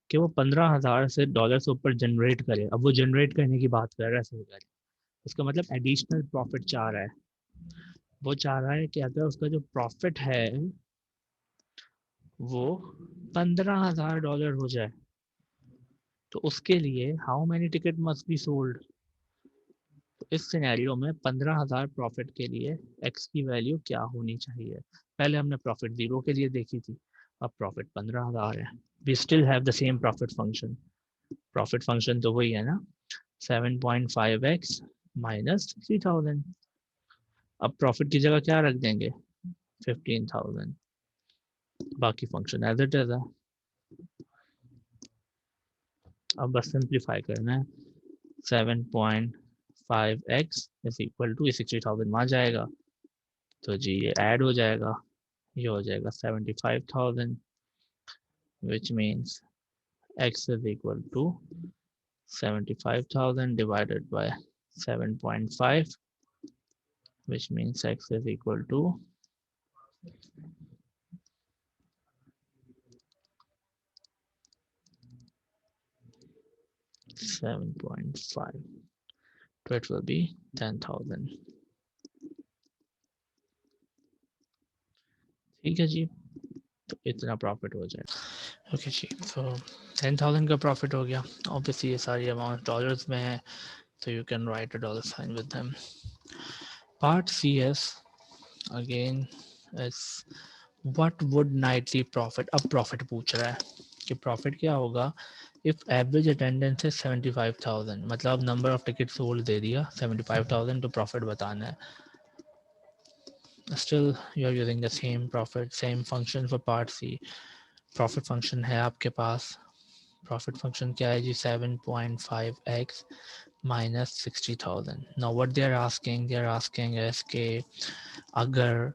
कि वो 15,000 से डॉलर से ऊपर जनरेट करे, अब वो जनरेट करने की बात कर रहा है सिविक एरिना, इसका मतलब एडिशनल प्रॉफिट चाह रहा है। वो चाह रहा है कि अगर उसका जो प्रॉफिट है वो $15,000 हो जाए तो उसके लिए how many ticket must be sold. तो इस सिनेरियो में 15,000 प्रॉफिट के लिए एक्स की वैल्यू क्या होनी चाहिए? पहले हमने प्रॉफिट जीरो के लिए देखी थी, अब प्रॉफिट 15,000 है। We still have the same profit function, profit function तो वही है ना, 7.5x माइनस 60,000। अब प्रॉफिट की जगह क्या रख देंगे? 15,000, बाकी फंक्शन एज इट इज है। अब बस सिंप्लीफाई करना है, 7.5x इज इक्वल टू 60,000 वहाँ जाएगा, तो जी ये ऐड हो जाएगा, ये हो जाएगा 75,000, which means x is equal to 75,000 divided by 7.5, which means x is equal to 7.5, so it will be 10,000. ठीक है जी, तो इतना प्रॉफिट हो जाए। ओके जी, तो 10,000 का प्रॉफिट हो गया। ऑब्वियसली ये सारी अमाउंट डॉलर्स में है, तो you can write a dollar sign with them. Part C S again is what would nightly profit. अब प्रॉफिट पूछ रहा है कि प्रॉफिट क्या होगा इफ एवरेज अटेंडेंस है 75,000, मतलब नंबर ऑफ टिकट सोल्ड दे दिया 75,000, तो प्रॉफिट बताना है। Still you are using the same profit, same function for part C. Profit function है आपके पास। प्रॉफिट फंक्शन क्या है जी, 7.5x minus 60,000. Now what they are asking is कि अगर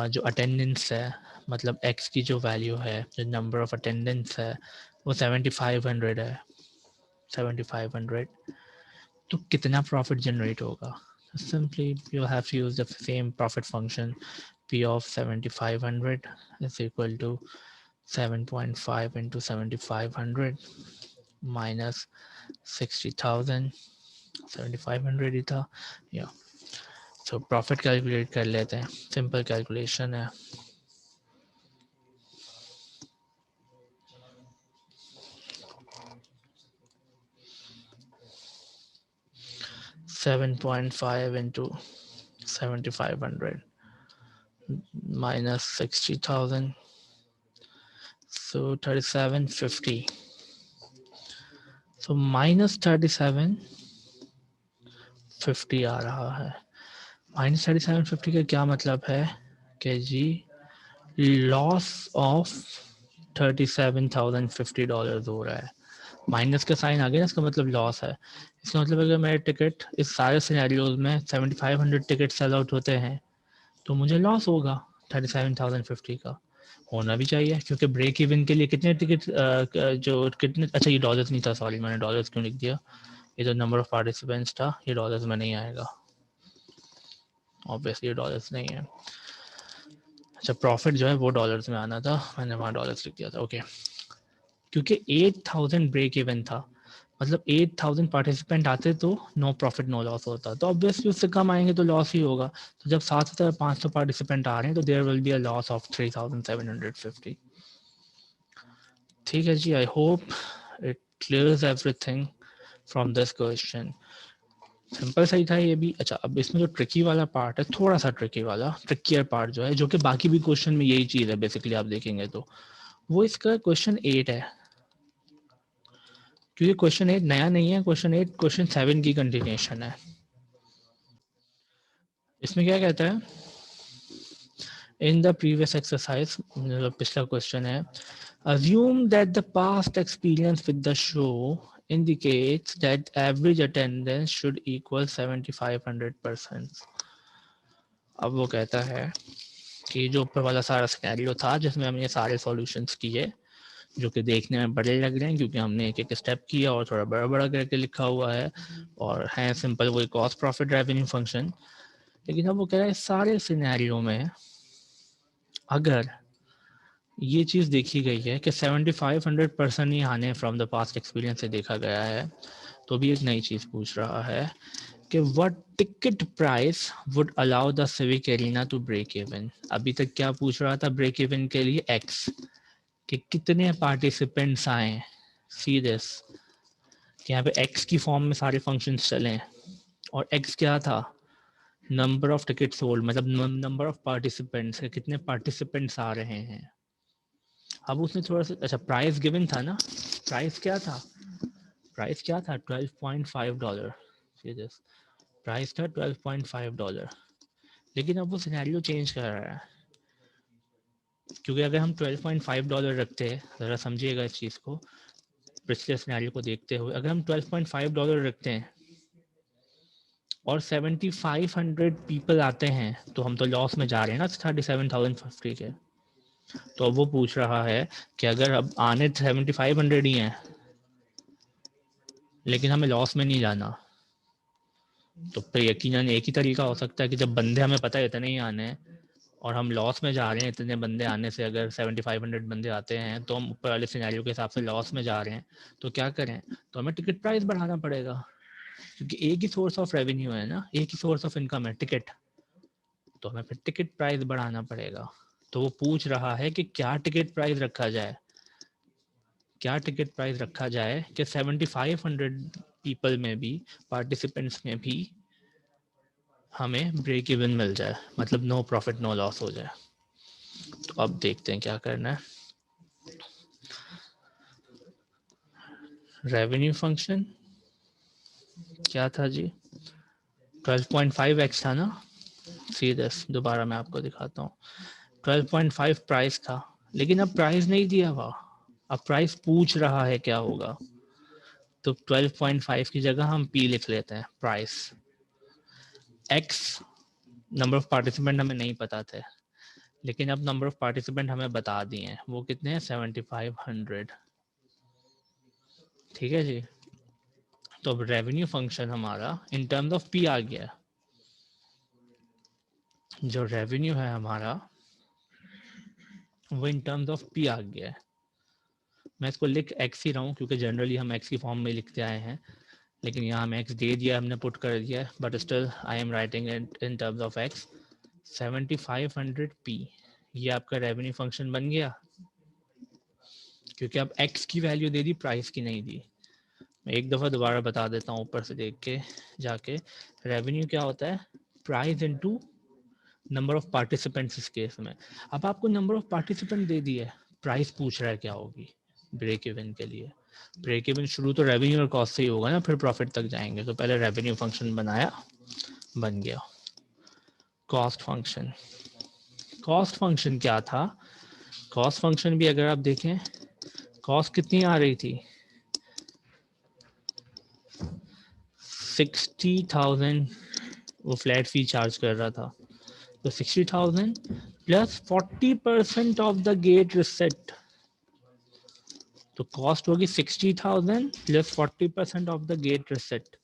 जो अटेंडेंस है, मतलब x की जो वैल्यू है, जो नंबर ऑफ अटेंडेंस है वो 7500 है, 7500, तो कितना प्रॉफिट जनरेट होगा। Simply you have to use the same profit function, p of 7500 is equal to 7.5 into 7500 minus 60,000, 7500 ही था या। तो प्रॉफिट कैलकुलेट कर लेते हैं, सिंपल कैलकुलेशन है। Seven point five into 7500 minus 60,000, so 3750, so minus 3750 आ रहा है। माइनस 3750 का क्या मतलब है कि जी लॉस ऑफ $37,050 हो रहा है। माइनस का साइन आ गया, इसका मतलब लॉस है। इसका मतलब अगर मेरे टिकट इस सारे सिनेरियोज में 7500 टिकट सेल आउट होते हैं तो मुझे लॉस होगा 37,050 का। होना भी चाहिए, क्योंकि ब्रेक इवन के लिए कितने टिकट जो कितने, अच्छा ये डॉलर्स नहीं था, सॉरी मैंने डॉलर्स क्यों लिख दिया, ये जो नंबर ऑफ पार्टिसिपेंट्स था ये डॉलर्स में नहीं आएगा, ऑब्वियसली डॉलर्स नहीं है। अच्छा प्रॉफिट जो है वो डॉलर्स में आना था, मैंने वहाँ डॉलर्स लिख दिया था। ओके, क्योंकि 8,000 ब्रेक इवन था, मतलब 8,000 पार्टिसिपेंट आते तो नो प्रॉफिट नो लॉस होता, तो ऑब्वियसली उससे कम आएंगे तो लॉस ही होगा। तो जब 7,500 पार्टिसिपेंट आ रहे हैं तो there will be a loss of 3,750। ठीक है जी, I hope it clears everything from this question. Simple सही था ये भी। अच्छा अब इसमें जो ट्रिकी वाला पार्ट है, थोड़ा सा ट्रिकी वाला, ट्रिकियर पार्ट जो है, जो कि बाकी भी क्वेश्चन में यही चीज है बेसिकली आप देखेंगे तो, वो इसका क्वेश्चन 8 है। क्योंकि क्वेश्चन 8 नया नहीं है, क्वेश्चन 8 क्वेश्चन 7 की कंटिन्यूशन है। इसमें क्या कहता है, इन द प्रीवियस एक्सरसाइज, मतलब पिछला क्वेश्चन है, assume that the past experience with the show indicates that average attendance should equal 7500%। अब वो कहता है कि जो ऊपर वाला सारा सिनेरियो था जिसमें हमने सारे सॉल्यूशंस किए, जो कि देखने में बड़े लग रहे हैं क्योंकि हमने एक एक स्टेप किया और थोड़ा बड़ा बड़ा करके लिखा हुआ है, और है सिंपल वही कॉस्ट प्रॉफिट रेवेन्यू फंक्शन, लेकिन अब वो कह रहा है सारे सिनेरियो में अगर ये चीज़ देखी गई है कि 7500% ही आने फ्रॉम द पास्ट एक्सपीरियंस से देखा गया है, तो भी एक नई चीज़ पूछ रहा है कि what ticket price would allow the civic arena to break even. अभी तक क्या पूछ रहा था ब्रेक इवन के लिए, एक्स, कि कितने पार्टिसिपेंट्स आए। सी दिस, कि यहाँ पे एक्स की फॉर्म में सारे फंक्शंस चले, और एक्स क्या था, नंबर ऑफ टिकट सोल्ड, मतलब नंबर ऑफ पार्टिसिपेंट्स, कितने पार्टिसिपेंट्स आ रहे हैं। अब उसने थोड़ा सा, अच्छा प्राइस गिवन था ना, प्राइस क्या था, प्राइस क्या था $12.5, प्राइस था $12.5, लेकिन अब वो सिनेरियो चेंज कर रहा है। क्योंकि अगर हम $12.5 रखते हैं, ज़रा समझिएगा इस चीज़ को, पिछले सिनेरियो को देखते हुए, अगर हम $12.5 रखते हैं और 7500 पीपल आते हैं तो हम तो लॉस में जा रहे हैं ना 37,050 के। तो अब वो पूछ रहा है कि अगर अब आने 7500 ही हैं लेकिन हमें लॉस में नहीं जाना, तो फिर यकीनन एक ही तरीका हो सकता है कि जब बंदे हमें पता है इतने ही आने हैं और हम लॉस में जा रहे हैं, इतने बंदे आने से अगर 7500 बंदे आते हैं तो हम ऊपर वाले सिनेरियो के हिसाब से लॉस में जा रहे हैं, तो क्या करें, तो हमें टिकट प्राइस बढ़ाना पड़ेगा, क्योंकि एक ही सोर्स ऑफ रेवेन्यू है ना, एक ही सोर्स ऑफ इनकम है टिकट, तो हमें फिर टिकट प्राइस बढ़ाना पड़ेगा। तो वो पूछ रहा है कि क्या टिकट प्राइस रखा जाए, क्या टिकट प्राइस रखा जाए कि 7500 पीपल में भी, पार्टिसिपेंट्स में भी हमें ब्रेक इवन मिल जाए, मतलब नो प्रॉफिट नो लॉस हो जाए। तो अब देखते हैं क्या करना है। रेवेन्यू फंक्शन क्या था जी, 12.5x था ना, सीरियस दोबारा मैं आपको दिखाता हूँ, 12.5 प्राइस था, लेकिन अब प्राइस नहीं दिया हुआ, अब प्राइस पूछ रहा है क्या होगा, तो 12.5 की जगह हम p लिख लेते हैं, price x, number of participant हमें नहीं पता थे, लेकिन अब नंबर ऑफ पार्टिसिपेंट हमें बता दिए हैं, वो कितने हैं 7500, ठीक है जी। तो अब रेवेन्यू फंक्शन हमारा इन टर्म्स ऑफ p आ गया, जो रेवेन्यू है हमारा वो इन टर्म्स ऑफ p आ गया है। मैं इसको लिख x ही रहा हूँ क्योंकि जनरली हम x की फॉर्म में लिखते आए हैं, लेकिन यहाँ हमें x दे दिया, हमने पुट कर दिया, but still I am writing in terms of x 7500p, ये आपका रेवेन्यू फंक्शन बन गया, क्योंकि अब x की वैल्यू दे दी, प्राइस की नहीं दी। मैं एक दफ़ा दोबारा बता देता हूँ ऊपर से देख के जाके, रेवेन्यू क्या होता है, price into number of participants इस केस में। अब आपको नंबर ऑफ पार्टिसिपेंट दे दिए, प्राइस पूछ रहा है क्या होगी ब्रेक इवन के लिए। ब्रेक इवन शुरू तो रेवेन्यू और कॉस्ट से ही होगा ना, फिर प्रॉफिट तक जाएंगे, तो पहले रेवेन्यू फंक्शन बनाया, बन गया कॉस्ट फंक्शन। कॉस्ट फंक्शन क्या था, कॉस्ट फंक्शन भी अगर आप देखें, कॉस्ट कितनी आ रही थी, 60,000 वो फ्लैट फी चार्ज कर रहा था, तो 60,000 plus 40% of the gate receipt, तो कॉस्ट होगी 60,000 plus 40% of the gate receipt,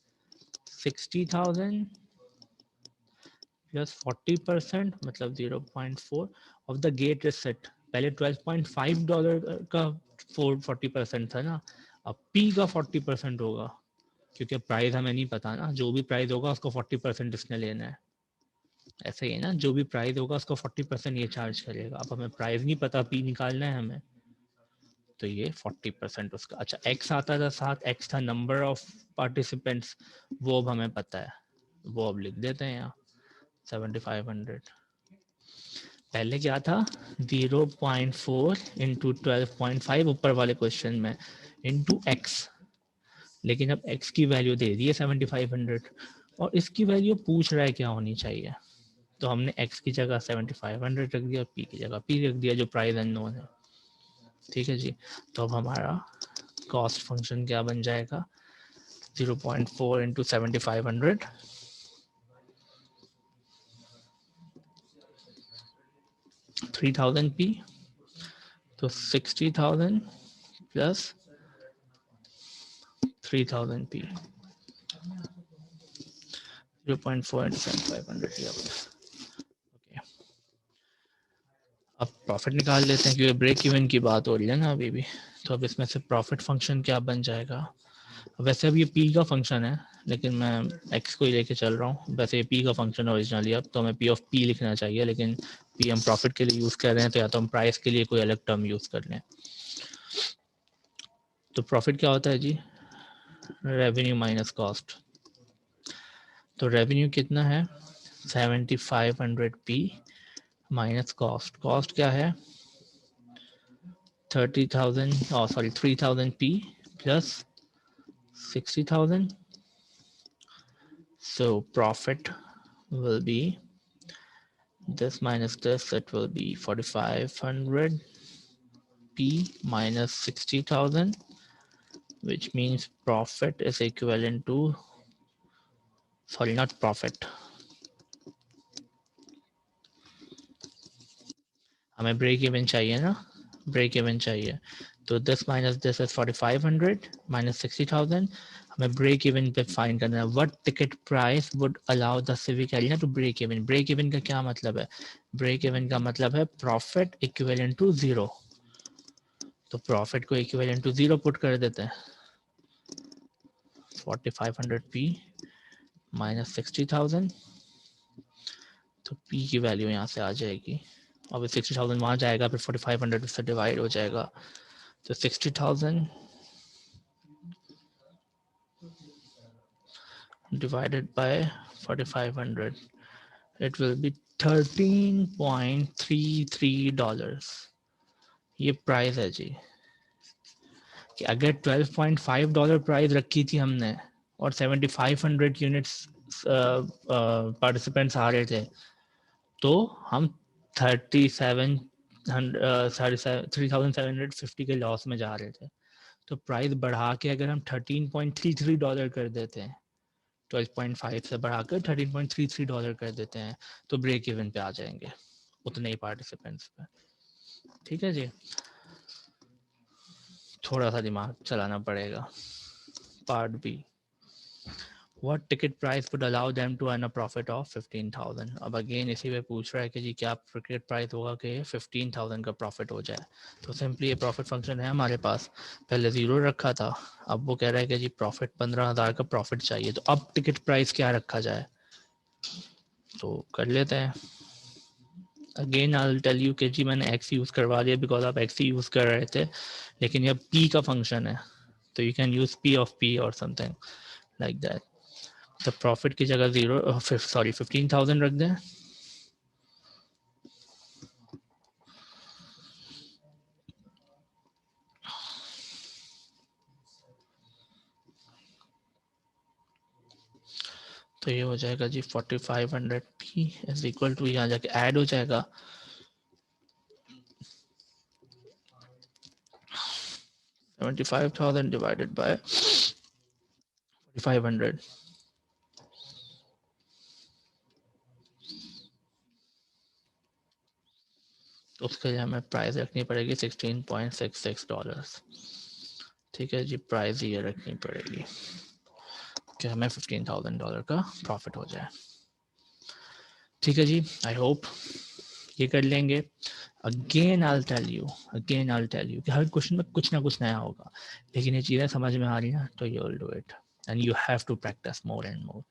60,000 plus 40% मतलब 0.4 ऑफ द गेट रिसेट। पहले $12.5 का 40% था ना, अब p का 40% होगा, क्योंकि प्राइस हमें नहीं पता ना, जो भी प्राइस होगा उसको 40% इसने लेना है, ऐसा ही है ना, जो भी प्राइस होगा उसको 40% ये चार्ज करेगा। अब हमें प्राइस नहीं पता, p निकालना है हमें, तो ये 40% उसका। अच्छा x आता था साथ, x था नंबर ऑफ पार्टिसिपेंट्स, वो अब हमें पता है, वो अब लिख देते हैं यहाँ 7500। पहले क्या था 0.4 इंटू 12.5 ऊपर वाले क्वेश्चन में इंटू x, लेकिन अब x की वैल्यू दे दी है 7500 और इसकी वैल्यू पूछ रहा है क्या होनी चाहिए, तो हमने x की जगह 7500 रख दिया और p की जगह p रख दिया, जो प्राइस अननोन है, ठीक है जी। तो अब हमारा कॉस्ट फंक्शन क्या बन जाएगा, 0.4 इंटू 7500 3000 p, तो 60,000 प्लस 3000 p, 0.4 इंटू 7500 ओके। अब प्रॉफिट निकाल लेते हैं क्योंकि ब्रेक इवन की बात हो रही है ना अभी भी, तो अब इसमें से प्रॉफिट फंक्शन क्या बन जाएगा, वैसे अब ये p का फंक्शन है लेकिन मैं x को ही लेके चल रहा हूँ, वैसे ये p का फंक्शन ओरिजिनली, अब तो हमें p ऑफ p लिखना चाहिए, लेकिन p हम प्रॉफिट के लिए यूज़ कर रहे हैं, तो या तो हम प्राइस के लिए कोई अलग टर्म यूज़ कर लें। तो प्रॉफिट क्या होता है जी, रेवेन्यू माइनस कॉस्ट, तो रेवेन्यू कितना है 7500p माइनस कॉस्ट, कॉस्ट क्या है 30,000 sorry 3000p plus 60,000, so profit will be this minus this, it will be 4500p minus 60,000, which means profit is equivalent to sorry not profit, हमें break even चाहिए ना, break even चाहिए, तो this minus this is 4500 minus 60,000, हमें break even पे find करना है। What ticket price would allow the civic arena to break even. Break even का क्या मतलब है? ब्रेक इवन का मतलब है प्रॉफिट इक्विवेलेंट टू जीरो, तो प्रॉफिट को इक्विवेलेंट टू जीरो पुट कर देते हैं। 4500 पी माइनस 60,000, तो पी की वैल्यू यहाँ से आ जाएगी, अब 60,000 वहाँ जाएगा, फिर 4500 से डिवाइड हो जाएगा, तो 60,000 divided by 4500, it will be $13.33। ये प्राइस है जी, कि अगर $12.5 प्राइस रखी थी हमने और 7500 यूनिट्स पार्टिसिपेंट्स आ रहे थे, तो हम 3750 के लॉस में जा रहे थे। तो प्राइस बढ़ा के अगर हम $13.33 कर देते हैं, 12.5 से बढ़ाकर $13.33 कर देते हैं, तो ब्रेक इवन पे आ जाएंगे उतने ही पार्टिसिपेंट्स पे। ठीक है जी, थोड़ा सा दिमाग चलाना पड़ेगा। Part B, What ticket price would allow them to earn a profit of 15,000। अब अगेन इसी पे पूछ रहा है कि जी क्या टिकट प्राइस होगा कि 15,000 का प्रॉफिट हो जाए। तो सिंपली ये प्रॉफिट फंक्शन है हमारे पास, पहले जीरो रखा था, अब वो कह रहा है कि जी प्रॉफिट 15,000 का प्रॉफिट चाहिए, तो अब टिकट प्राइस क्या रखा जाए, तो कर लेते हैं। Again I will tell you कि जी मैंने एक्स यूज़ करवा दिया बिकॉज आप एक्स ही यूज़ कर रहे थे, लेकिन यह पी का फंक्शन है, तो you can use P of P और समथिंग लाइक दैट। तो प्रॉफिट की जगह 15,000 रख दें, तो ये हो जाएगा जी 4500 p इज इक्वल टू, यहाँ जाके ऐड हो जाएगा 75,000 डिवाइडेड बाय 4500, तो उसके लिए हमें प्राइस रखनी पड़ेगी $16.66। ठीक है जी, प्राइस ये रखनी पड़ेगी कि हमें $15,000 का प्रॉफिट हो जाए। ठीक है जी, आई होप ये कर लेंगे। अगेन आई टेल यू कि हर क्वेश्चन में कुछ ना कुछ नया होगा, लेकिन ये चीज़ें समझ में आ रही हैं तो you will do it and you have to practise more and more.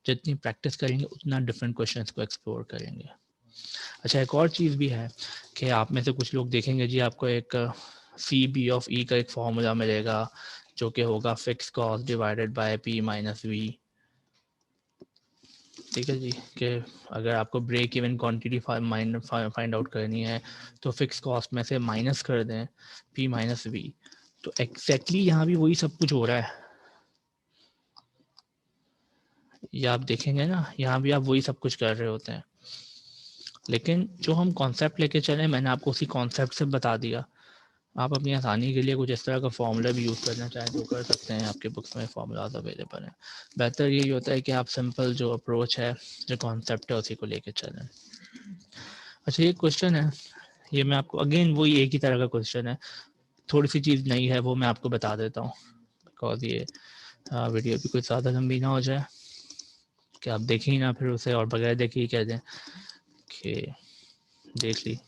जितनी प्रैक्टिस करेंगे उतना डिफरेंट क्वेश्चंस को एक्सप्लोर करेंगे। अच्छा, एक और चीज़ भी है कि आप में से कुछ लोग देखेंगे जी आपको एक सी बी ऑफ ई का एक फॉर्मूला मिलेगा जो कि होगा fix cost divided by P minus V. ठीक है जी, कि अगर आपको break even quantity find out करनी है तो फिक्स कॉस्ट में से माइनस कर दें पी माइनस वी। तो एग्जैक्टली यहाँ भी वही सब कुछ हो रहा है, ये आप देखेंगे ना, यहाँ भी आप वही सब कुछ कर रहे होते हैं, लेकिन जो हम कॉन्सेप्ट लेके चले मैंने आपको उसी कॉन्सेप्ट से बता दिया। आप अपनी आसानी के लिए कुछ इस तरह का फॉर्मूला भी यूज़ करना चाहें तो कर सकते हैं, आपके बुक्स में फॉर्मूलाज अवेलेबल हैं। बेहतर यही होता है कि आप सिंपल जो अप्रोच है, जो कॉन्सेप्ट है, उसी को लेके चलें। अच्छा, ये क्वेश्चन है, ये मैं आपको अगेन वही एक ही तरह का क्वेश्चन है, थोड़ी सी चीज़ नई है वो मैं आपको बता देता हूँ, बिकॉज ये वीडियो भी कुछ ज़्यादा लंबी ना हो जाए कि आप देखें ही ना फिर उसे और बगैर देखे ही कह दें कि देख ली।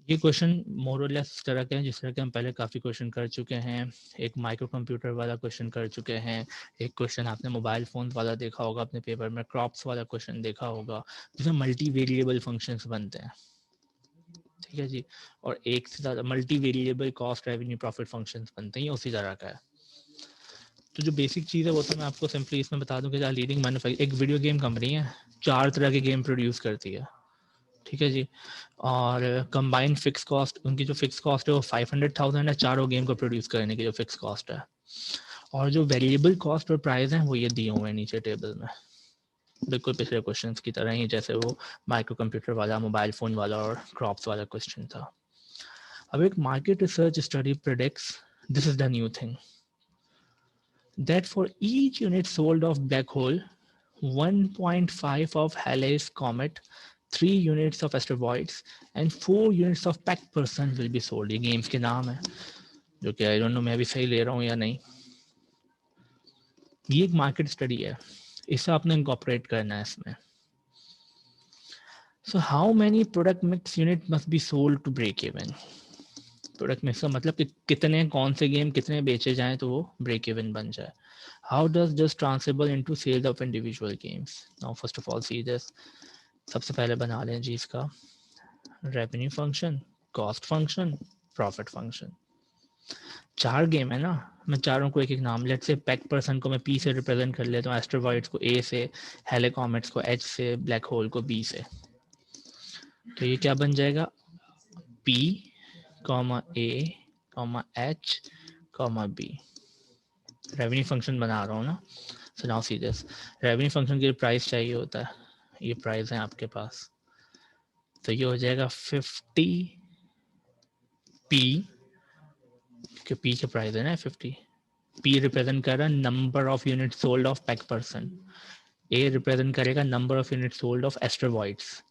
ये क्वेश्चन मोर और लेस तरह के हैं जिस तरह के हम पहले काफ़ी क्वेश्चन कर चुके हैं। एक माइक्रो कंप्यूटर वाला क्वेश्चन कर चुके हैं, एक क्वेश्चन आपने मोबाइल फ़ोन वाला देखा होगा अपने पेपर में, क्रॉप्स वाला क्वेश्चन देखा होगा जिसमें मल्टी वेरिएबल फंक्शंस बनते हैं। ठीक है जी, और एक से ज़्यादा multi variable cost revenue profit functions बनते हैं, उसी तरह का है। तो जो बेसिक चीज़ है वो तो मैं आपको सिंपली इसमें बता दूं कि लीडिंग मैन्युफैक्चर एक वीडियो गेम कंपनी है, 4 तरह के गेम प्रोड्यूस करती है। ठीक है जी, और कंबाइंड फिक्स कॉस्ट, उनकी जो फिक्स कॉस्ट है वो 500,000 है चारों गेम को प्रोड्यूस करने की जो फिक्स कॉस्ट है, और जो वेरिएबल कॉस्ट और प्राइस है वो ये दिए हुए हैं नीचे टेबल में, बिल्कुल पिछले क्वेश्चन की तरह ही, जैसे वो माइक्रो कंप्यूटर वाला, मोबाइल फ़ोन वाला और क्रॉप्स वाला क्वेश्चन था। अब एक market research study predicts, this is the new thing, that for each unit sold of black hole, 1.5 of Halley's comet, 3 units of asteroids and 4 units of packed person will be sold. ये games के नाम है जो कि I don't know मैं भी सही ले रहा हूँ या नहीं. ये एक मार्केट स्टडी है, इसे आपने इंकॉर्पोरेट करना है इसमें. So how many product mix unit must be sold to break even? Product mix का मतलब कि कितने कौन से गेम कितने बेचे जाएं तो वो ब्रेक इवन बन जाए. How does this transferable into sales of individual games? Now first of all see this. सबसे पहले बना लें जी इसका revenue function, cost function, profit function. 4 game है ना, मैं चारों को एक एक नाम, लेट्स से पैक पर्सन को मैं पी से रिप्रेजेंट कर लेता हूँ, एस्ट्रोवॉइड्स को ए से, हेलिकॉमेट्स को एच से, ब्लैक होल को बी से. तो ये क्या बन जाएगा? P comma A comma H comma B. Revenue function बना रहा हूँ ना. So now see this. Revenue function के लिए प्राइस चाहिए होता है, ये प्राइस है आपके पास, तो ये हो जाएगा 50 पी, क्योंकि पी के प्राइस है ना 50. पी रिप्रेजेंट कर रहा है number of unit sold of pack person, A represent करेगा number of unit sold of astrovoids.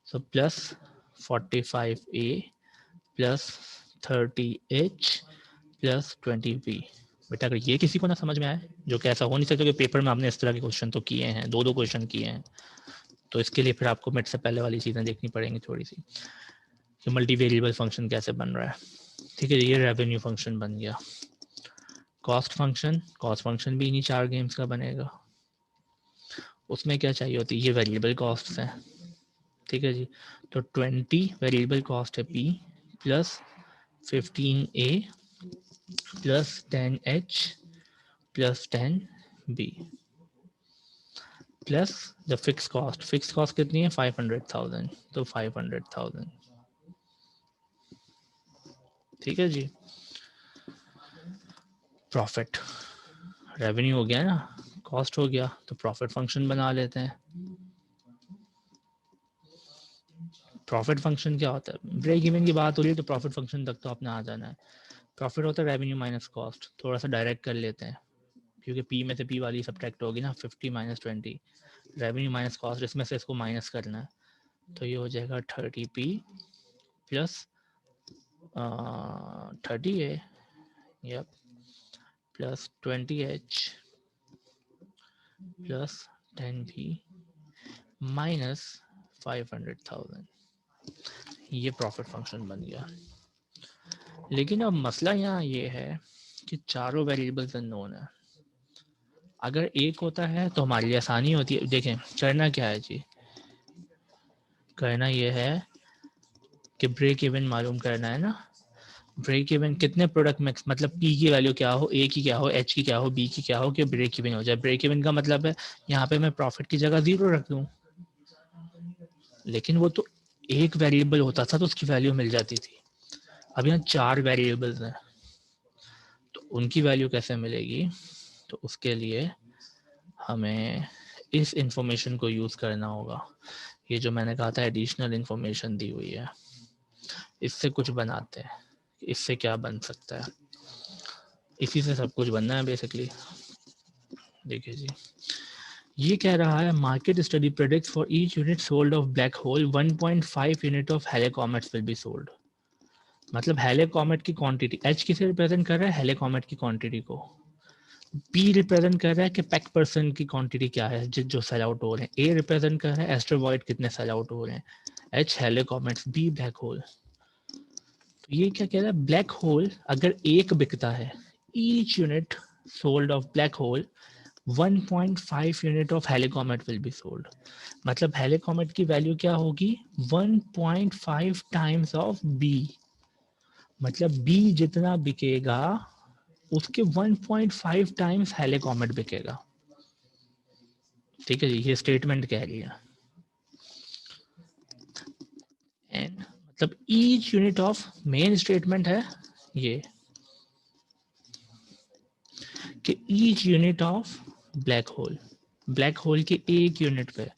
So plus 45 A plus 30 H plus 20 B. बेटा अगर ये किसी को ना समझ में आए, जो कि ऐसा हो नहीं सकता कि पेपर में आपने इस तरह के क्वेश्चन तो किए हैं, 2 क्वेश्चन किए हैं, तो इसके लिए फिर आपको मिड से पहले वाली चीज़ें देखनी पड़ेंगी थोड़ी सी कि मल्टी वेरिएबल फंक्शन कैसे बन रहा है. ठीक है, ये रेवेन्यू फंक्शन बन गया. कॉस्ट फंक्शन भी इन्हीं 4 गेम्स का बनेगा. उसमें क्या चाहिए होती है? ये वेरिएबल कॉस्ट है. ठीक है जी, तो 20 वेरिएबल कॉस्ट है P plus 15 A plus 10 H plus 10 B plus the fix cost कितनी है? 500,000, तो 500,000. ठीक है जी. प्रॉफिट, रेवेन्यू हो गया ना, कॉस्ट हो गया, तो प्रॉफिट फंक्शन बना लेते हैं. प्रॉफिट फंक्शन क्या होता है? ब्रेक इवन की बात हो रही है तो प्रॉफिट फंक्शन तक तो आपने आ जाना है. प्रॉफिट होता है रेवेन्यू माइनस कॉस्ट. थोड़ा सा डायरेक्ट कर लेते हैं क्योंकि पी में से पी वाली सब्ट्रैक्ट होगी ना, 50 माइनस 20, रेवेन्यू माइनस कॉस्ट, इसमें से इसको माइनस करना है, तो ये हो जाएगा 30 P plus 30 A yep plus 20 H plus 10 B minus 500,000. ये प्रॉफिट फंक्शन बन गया. लेकिन अब मसला यहाँ ये है कि चारों वेरिएबल्स अननोन है. अगर एक होता है तो हमारे लिए आसानी होती है. देखें करना क्या है जी, करना ये है कि ब्रेक इवन मालूम करना है ना. ब्रेक इवन कितने प्रोडक्ट मिक्स, मतलब पी की वैल्यू क्या हो, ए की क्या हो, एच की क्या हो, बी की क्या हो, कि ब्रेक इवन हो जाए. ब्रेक इवन का मतलब है यहाँ पे मैं प्रॉफिट की जगह 0 रख दूं, लेकिन वो तो एक वेरिएबल होता था तो उसकी वैल्यू मिल जाती थी. अब यहाँ 4 वेरिएबल्स हैं तो उनकी वैल्यू कैसे मिलेगी? तो उसके लिए हमें इस इंफॉर्मेशन को यूज करना होगा. ये जो मैंने कहा था एडिशनल इंफॉर्मेशन दी हुई है, इससे कुछ बनाते हैं. इससे क्या बन सकता है? इसी से सब कुछ बनना है बेसिकली. देखिए जी, ये कह रहा है market study predicts for each unit sold of black hole 1.5 unit of हेले कॉमेट्स विल बी सोल्ड. मतलब हेले कॉमेट की क्वांटिटी, एच किसे रिप्रेजेंट कर रहा है? हेले कॉमेट की क्वांटिटी को. पी रिप्रेजेंट कर रहा है कि पैक पर्सन की क्वांटिटी क्या है जो सेल आउट हो रहे हैं. ए रिप्रेजेंट कर रहा है एस्ट्रोवॉइड कितने सेल आउट हो रहे हैं. एच हेले कॉमेट्स, बी ब्लैक होल. तो ये क्या कह रहा है? ब्लैक होल अगर एक बिकता है, each unit sold of black hole 1.5 unit of helicomet will be sold. मतलब हेलिकॉमेट की वैल्यू क्या होगी? 1.5 टाइम्स ऑफ बी. मतलब बी जितना बिकेगा उसके 1.5 टाइम्स हेलिकॉमेट बिकेगा. ठीक है जी, ये स्टेटमेंट कह रही है. एंड मतलब each unit of, main statement है ये कि each unit of black whole के एक यूनिट पे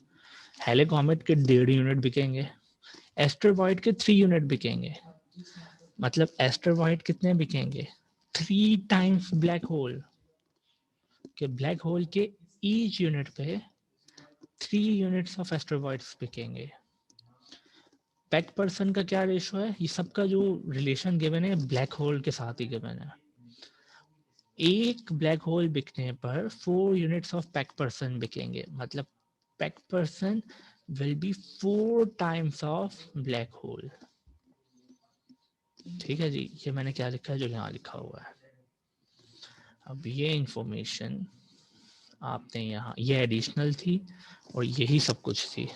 हेलिकॉमेट के 1.5 यूनिट बिकेंगे, एस्ट्रोवॉइड के 3 यूनिट बिकेंगे. मतलब एस्ट्रोवॉइड कितने बिकेंगे? 3 टाइम्स ब्लैक होल. कि ब्लैक होल के ईच यूनिट पे 3 यूनिट्स ऑफ एस्ट्रोनॉइड्स बिकेंगे। पैक पर्सन का क्या रेशो है, ये सबका जो रिलेशन गिवन है ब्लैक होल के साथ ही गिवन है। एक ब्लैक होल बिकने पर 4 यूनिट्स ऑफ पैक पर्सन बिकेंगे, मतलब pack person will be 4 times of black whole. ठीक है जी, ये मैंने क्या लिखा है, जो यहाँ लिखा हुआ है। अब ये इंफॉर्मेशन आपने यहाँ, ये एडिशनल थी और यही सब कुछ थी,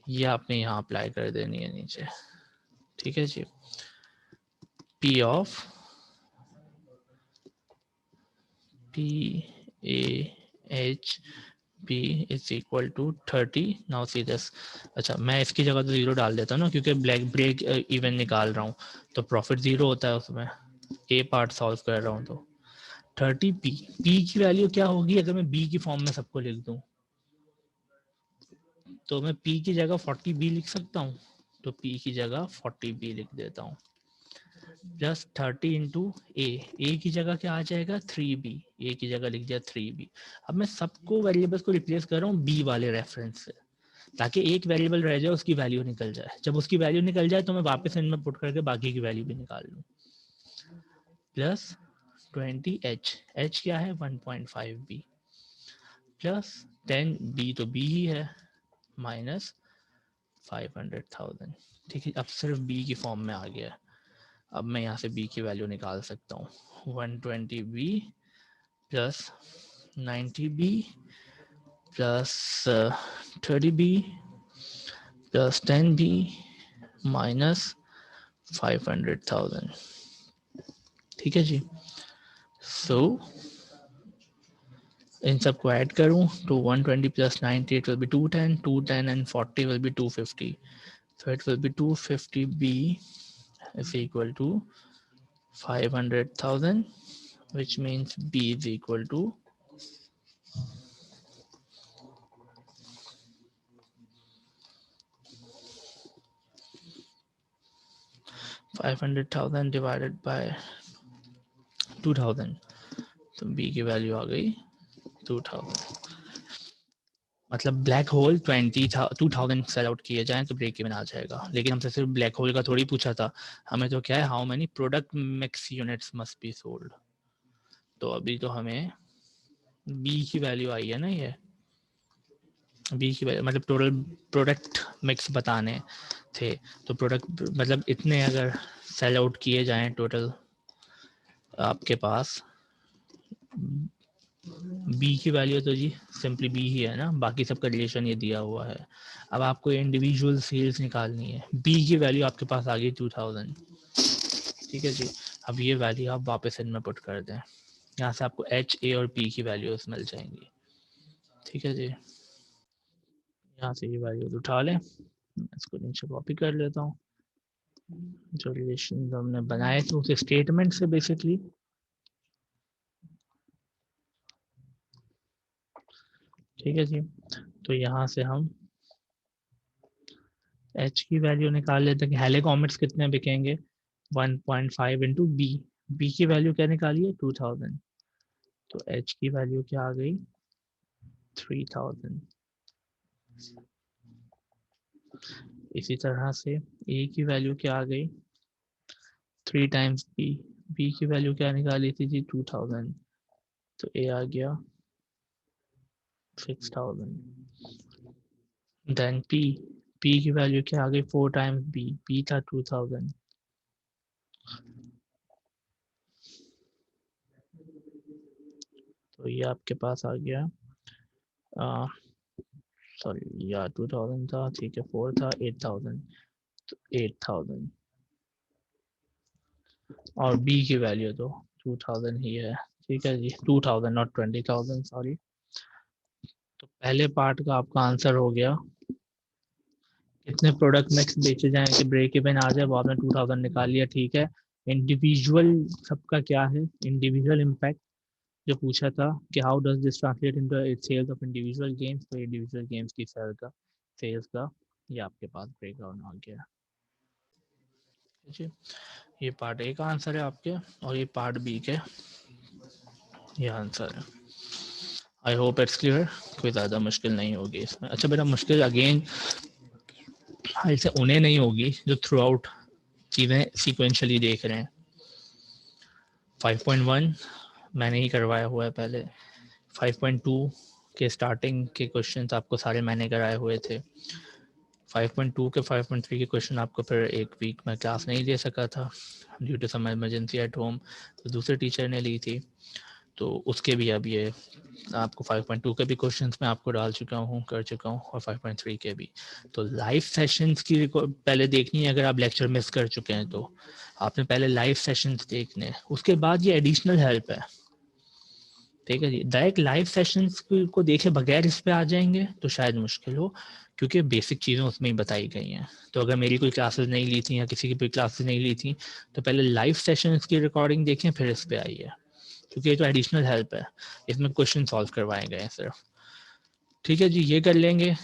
ये आपने यहाँ अप्लाई कर देनी है नीचे। ठीक है जी, P of PAHB is equal to 30। Now see this, अच्छा मैं इसकी जगह तो 0 डाल देता हूँ ना, क्योंकि ब्लैक ब्रेक इवन निकाल रहा हूँ तो प्रॉफिट 0 होता है उसमें, ए पार्ट सॉल्व कर रहा हूँ तो 30p। p की वैल्यू क्या होगी अगर मैं b की फॉर्म में सबको लिख दूं, तो मैं p की जगह 40b लिख सकता हूँ, तो p की जगह 40b लिख देता हूँ, प्लस 30 इंटू ए की जगह क्या आ जाएगा 3b, ए की जगह लिख दिया 3b। अब मैं सबको वेरिएबल्स को रिप्लेस कर रहा हूँ b वाले रेफरेंस से, ताकि एक वेरिएबल रह जाए उसकी वैल्यू निकल जाए, जब उसकी वैल्यू निकल जाए तो मैं वापस इनमें पुट करके बाकी की वैल्यू भी निकाल लूँ। प्लस 20h, h क्या है 1.5b, प्लस 10b तो b ही है, माइनस 500,000। ठीक है, अब सिर्फ b की फॉर्म में आ गया। अब मैं यहाँ से b की वैल्यू निकाल सकता हूँ, 120b plus 90b plus 30b plus 10b minus 500,000। ठीक है जी, सो इन सबको ऐड करूँ तो 120 plus 90 it will be 210, 210 and 40 will be 250, so it will be 250b is equal to 500,000, which means b is equal to 500,000 divided by 2000, तो b की value आ गई 2000। मतलब black hole 2000 sell out किए जाएं तो ब्रेक इवन आ जाएगा, लेकिन हमसे सिर्फ ब्लैक होल का थोड़ी पूछा था, हमें तो क्या है how many product mix units must be sold. तो अभी तो हमें बी की वैल्यू आई है ना, ये बी की वैल्यू मतलब टोटल प्रोडक्ट मिक्स बताने थे, तो प्रोडक्ट मतलब इतने अगर सेल आउट किए जाएं टोटल आपके पास, बी की वैल्यू तो जी सिंपली बी ही है ना, बाकी सबका रिलेशन ये दिया हुआ है। अब आपको इंडिविजुअल सेल्स निकालनी है, बी की वैल्यू आपके पास आ गई 2000। ठीक है जी, अब ये वैल्यू आप वापस इनमें पुट कर दें, यहाँ से आपको एच ए और पी की वैल्यूज मिल जाएंगी। ठीक है जी, यहाँ से ये वैल्यूज उठा लें, इसको नीचे कॉपी कर लेता हूँ, जो रिलेशन हमने बनाए थे उस स्टेटमेंट से बेसिकली। ठीक है जी, तो यहाँ से हम एच की वैल्यू निकाल लेते हैं कि हेलिकॉमेट्स कितने बिकेंगे 1.5 इंटू बी, बी की वैल्यू क्या निकालिए 2000, तो एच की वैल्यू क्या आ गई 3000। इसी तरह से ए की वैल्यू क्या आ गई 3 टाइम्स बी, बी की वैल्यू क्या निकाली थी जी 2000, तो ए आ गया 6000। देन पी, पी की वैल्यू क्या आ गई 4 टाइम्स बी, बी था 2000, तो ये आपके पास आ गया सॉरी या 2000 था, ठीक है 4 था 8000, तो 8000 और बी की वैल्यू तो 2000 ही है। ठीक है जी, 2000 नॉट 20,000 सॉरी। तो पहले पार्ट का आपका आंसर हो गया, कितने प्रोडक्ट मिक्स बेचे जाएं कि ब्रेक इवन आ जाए, वो आपने 2000 निकाल लिया। ठीक है, इंडिविजुअल सबका क्या है, इंडिविजुअल इम्पैक्ट जो पूछा था कि how does this translate into sales of individual games, तो इंडिविजुअल गेम्स की सेल्स का ये आपके पास ब्रेकडाउन आ गया। ठीक है, ये पार्ट ए का आंसर है आपके, और ये पार्ट बी के ये आंसर है। आई होप इट्स क्लियर, कोई ज़्यादा मुश्किल नहीं होगी इसमें। अच्छा बेटा, मुश्किल अगेन ऐसे उन्हें नहीं होगी जो थ्रू आउट चीज़ें सीक्वेंशली देख रहे हैं। 5.1 मैंने ही करवाया हुआ है पहले, 5.2 के स्टार्टिंग के क्वेश्चंस आपको सारे मैंने कराए हुए थे। 5.2 के 5.3 के क्वेश्चन आपको फिर एक वीक में क्लास नहीं ले सका था due to some emergency at home, तो दूसरे टीचर ने ली थी, तो उसके भी अब ये आपको 5.2 के भी क्वेश्चंस मैं आपको डाल चुका हूँ, कर चुका हूँ, और 5.3 के भी। तो लाइव सेशंस की पहले देखनी है, अगर आप लेक्चर मिस कर चुके हैं तो आपने पहले लाइव सेशंस देखने हैं, उसके बाद ये एडिशनल हेल्प है। ठीक है जी, डायरेक्ट लाइव सेशंस को देखे बगैर इस पे आ जाएंगे तो शायद मुश्किल हो, क्योंकि बेसिक चीज़ें उसमें ही बताई गई हैं। तो अगर मेरी कोई क्लासेस नहीं ली थी या किसी की कोई क्लासेस नहीं ली थी, तो पहले लाइव सेशंस की रिकॉर्डिंग देखें फिर इस पे आइए, क्योंकि ये तो एडिशनल हेल्प है, इसमें क्वेश्चन सॉल्व करवाए गए हैं सिर्फ। ठीक है जी, ये कर लेंगे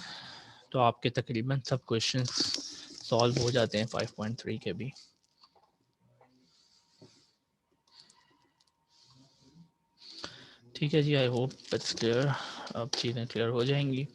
तो आपके तकरीबन सब क्वेश्चन सॉल्व हो जाते हैं 5.3 के भी। ठीक है जी, आई होप इट्स क्लियर, अब चीज़ें क्लियर हो जाएंगी।